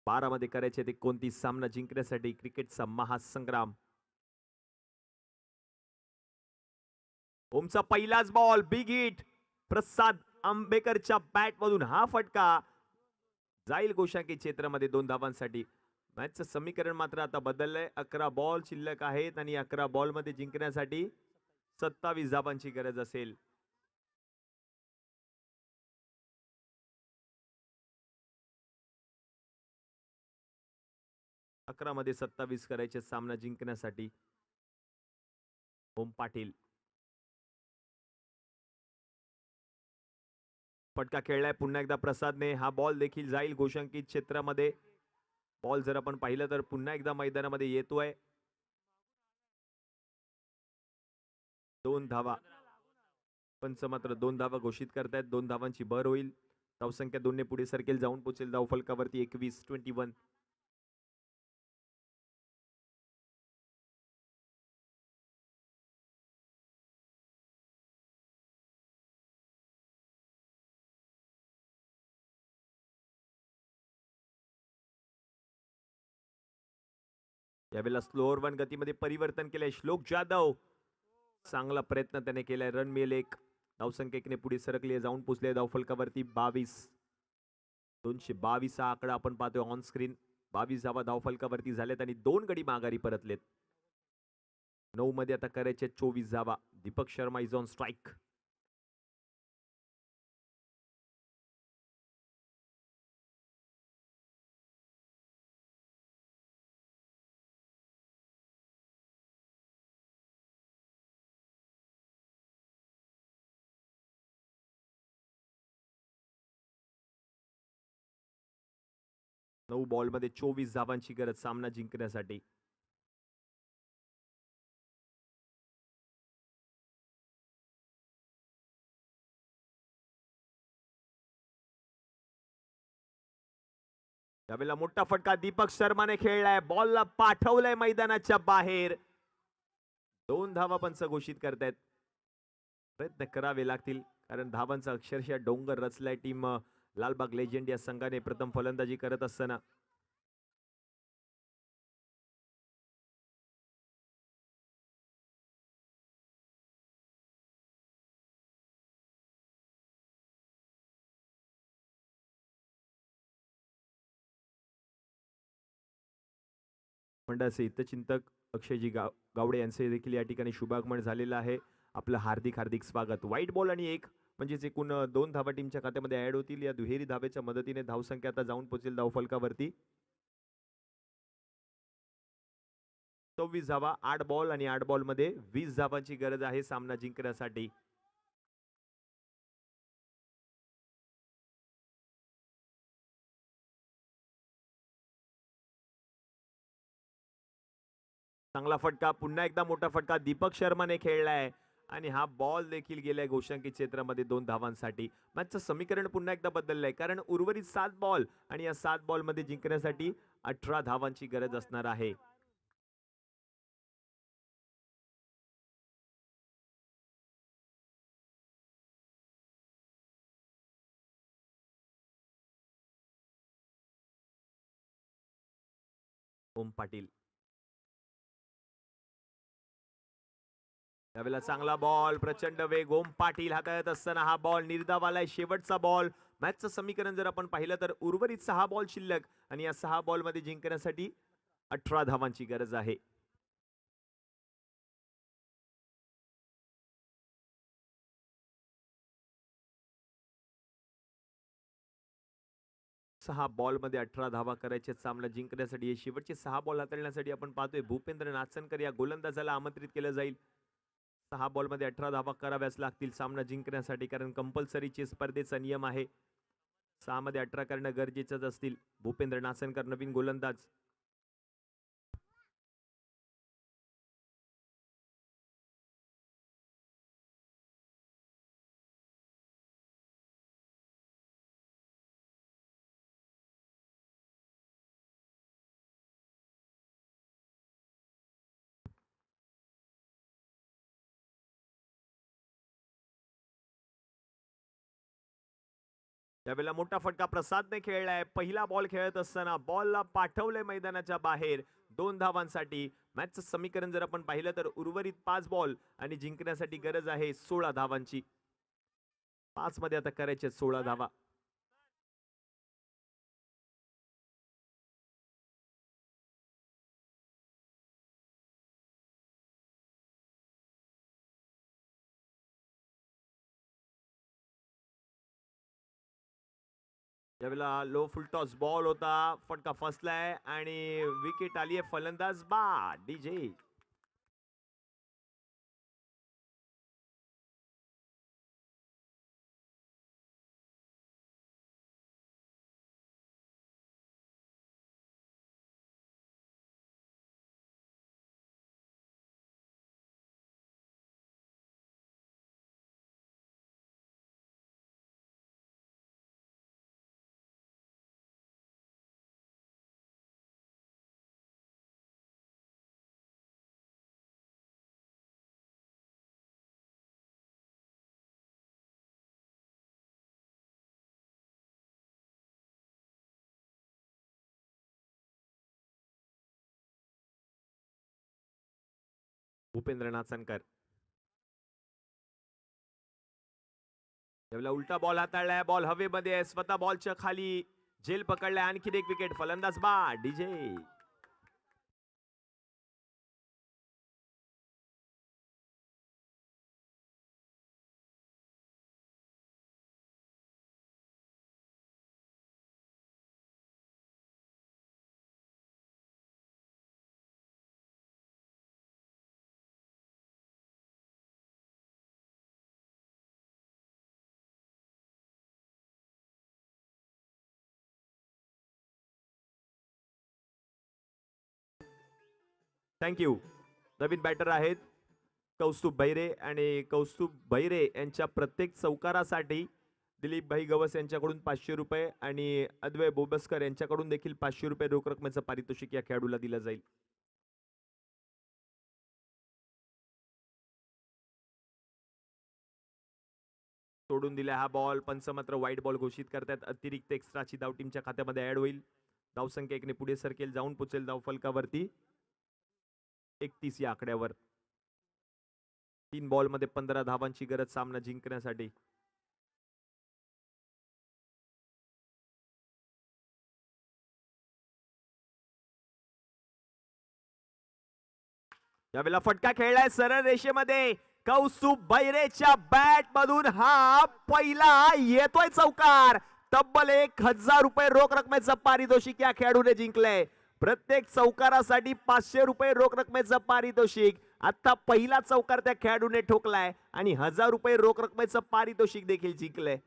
बारा मध्ये करायचे 29 सामना जिंकण्यासाठी क्रिकेटचा महासंग्राम. ओमचा पहिलाच बॉल बिग हिट. प्रसाद आंबेकरच्या बॅट मधून हा फटका जाईल गोशांकी क्षेत्रामध्ये 2 धावांसाठी. मॅचचं समीकरण मात्र आता बदललंय. 11 बॉल शिल्लक आहेत आणि 11 बॉल मध्ये जिंकण्यासाठी 27 धावांची गरज असेल. अकरा मध्ये 27 करायचे सामना जिंकण्यासाठी. ओम पाटील फटका खेळलाय पुन्हा एकदा प्रसादने. हा बॉल देखील जाईल गोशांकित क्षेत्रामध्ये. बॉल जर आपण पाहिलं तर पुन्हा एकदा मैदानामध्ये येतोय. 2 धावा. पंच मात्र 2 धावा घोषित करतायत. 2 धावांची भर होईल. धावसंख्या 2 ने पुढे सरकेल, जाऊन पोहोचेल धावफलकावरती 21. यावेळेला स्लोअर वन गतीमध्ये परिवर्तन केलंय श्लोक जाधव. चांगला प्रयत्न त्याने केलाय. रन मिळेल 1. धावसंख्या 1 ने पुढे सरकली, जाऊन पोहोचले धावफलकावरती 22. 222 हा आकडा आपण पाहतोय ऑन स्क्रीन. 22 धावा धावफलकावरती झालेत आणि 2 गडी माघारी परतलेत. 9 मध्ये आता करायचे 24 धावा. Deepak Sharma is on strike. 9 बॉलमध्ये 24 धावांची गरज सामना जिंकण्यासाठी. त्यावेळेला मोठा फटका दीपक शर्माने खेळलाय, बॉलला पाठवलंय मैदानाच्या बाहेर. 2 धावा पंच घोषित करतायत. प्रयत्न करावे लागतील कारण धावांचा अक्षरशः डोंगर रचलाय टीम लालबाग लेजेंड या संघाने प्रथम फलंदाजी करत असताना. मंडळाचे हितचिंतक अक्षयजी गावडे यांचे देखील या ठिकाणी शुभागमन झालेलं आहे. आपलं हार्दिक हार्दिक स्वागत. वाईट बॉल आणि एक म्हणजेच एकूण 2 धावा टीमच्या खात्यामध्ये ऍड होतील. या दुहेरी धावेच्या मदतीने धावसंख्या आता जाऊन पोहोचेल धावफलकावरती. 24 धावा 8 बॉल आणि 8 बॉल मध्ये 20 धावांची गरज आहे सामना जिंकण्यासाठी. चांगला फटका, पुन्हा एकदा मोठा फटका दीपक शर्माने खेळलाय आणि हा बॉल देखील गेलाय घोषांकित क्षेत्रामध्ये 2 धावांसाठी. मॅचचं समीकरण पुन्हा एकदा बदललंय कारण उर्वरित 7 बॉल आणि या 7 बॉल मध्ये जिंकण्यासाठी 18 धावांची गरज असणार आहे. ओम पाटील त्यावेळेला चांगला बॉल, प्रचंड वेग, ओम पाटील हाताळत असताना हा बॉल निर्धाव आलाय. शेवटचा बॉल. मॅचचं समीकरण जर आपण पाहिलं तर उर्वरित 6 बॉल शिल्लक आणि या 6 बॉल मध्ये जिंकण्यासाठी 18 धावांची गरज आहे. सहा बॉल मध्ये 18 धावा करायचे सामना जिंकण्यासाठी. हे शेवटचे 6 बॉल हाताळण्यासाठी आपण पाहतोय भूपेंद्र नाचनकर या गोलंदाजाला आमंत्रित केलं जाईल. 6 बॉल मध्ये 18 धावा कराव्याच लागतील सामना जिंकण्यासाठी कारण कंपल्सरीचे स्पर्धेचा नियम आहे. 6 मध्ये 18 करणं गरजेचंच असतील. भूपेंद्र नाचनकर नवीन गोलंदाज. त्यावेळेला मोठा फटका प्रसादने खेळलाय. पहिला बॉल खेळत असताना बॉलला पाठवलंय मैदानाच्या बाहेर 2 धावांसाठी. मॅचचं समीकरण जर आपण पाहिलं तर उर्वरित 5 बॉल आणि जिंकण्यासाठी गरज आहे 16 धावांची. 5 मध्ये आता करायचे 16 धावा. यावेळेला लो फुल टॉस बॉल होता, फटका फसलाय आणि विकेट आली आहे फलंदाज बाद डीजे. भूपेंद्र नाचनकर यावेळेला उलटा बॉल हाताळलाय. बॉल हवेमध्ये आहे, स्वतः बॉलच्या खाली झेल पकडलाय. आणखीन एक विकेट फलंदाज बाद डीजे. थँक्यू. नवीन बॅटर आहेत कौस्तुभ बैरे आणि कौस्तुभ बैरे यांच्या प्रत्येक चौकारासाठी दिलीप भाई गवस यांच्याकडून 500 रुपये आणि अद्वय बोबसकर यांच्याकडून देखील 500 रुपये रोख रकमेचं पारितोषिक या खेळाडूला दिलं जाईल. सोडून दिला हा बॉल. पंच मात्र वाईट बॉल घोषित करतात. अतिरिक्त एक्स्ट्राची धाव टीमच्या खात्यामध्ये ऍड होईल. धावसंख्या 1ने पुढे सरकेल, जाऊन पोचेल धाव फलकावरती 31 या आकड्यावर. 3 बॉल मध्ये 15 धावांची गरज सामना जिंकण्यासाठी. यावेळेला फटका खेळलाय सरळ रेषेमध्ये. कौस्तुभ बैरेच्या बॅट मधून हा पहिला येतोय चौकार. तब्बल 1000 रुपये रोख रकमेचं पारितोषिक या खेळाडूने जिंकलंय. प्रत्येक चौकारासाठी 500 रुपये रोख रकमेचं पारितोषिक. आता पहिला चौकार त्या खेळाडूने ठोकलाय आणि 1000 रुपये रोख रकमेचं पारितोषिक देखील जिंकलंय.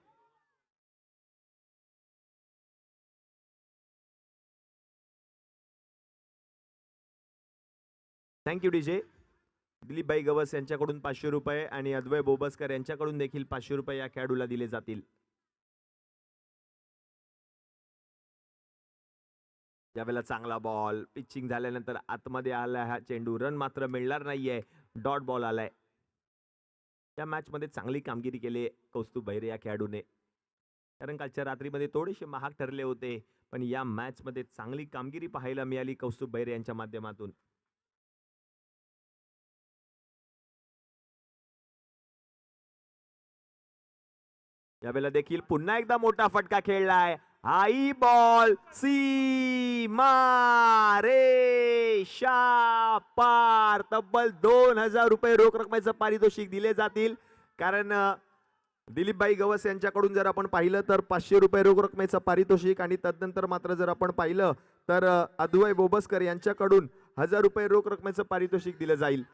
Thank you DJ. दिलीप भाई गवस यांच्याकडून 500 रुपये आणि अद्वय बोबसकर यांच्याकडून देखील 500 रुपये या खेळाडूला दिले जातील. यावेळेला चांगला बॉल. पिचिंग झाल्यानंतर आतमध्ये आला हा चेंडू. रन मात्र मिळणार नाहीये. डॉट बॉल आलाय. या मॅच मध्ये चांगली कामगिरी केली कौस्तुभ बैरे या खेळाडूने. कारण कालच्या रात्रीमध्ये थोडेसे महाग ठरले होते, पण या मॅच मध्ये चांगली कामगिरी पाहायला मिळाली कौस्तुभ बैरे यांच्या माध्यमातून. यावेळेला देखील पुन्हा एकदा मोठा फटका खेळलाय. हाई बॉल सीमा रे पार. तब्बल 2000 रुपये रोख रकमेचं पारितोषिक दिले जातील. कारण दिलीप भाई गवस यांच्याकडून जर आपण पाहिलं तर 500 रुपये रोख रकमेचं पारितोषिक आणि तदनंतर मात्र जर आपण पाहिलं तर अद्वय बोबसकर यांच्याकडून 1000 रुपये रोख रकमेचं पारितोषिक दिलं जाईल.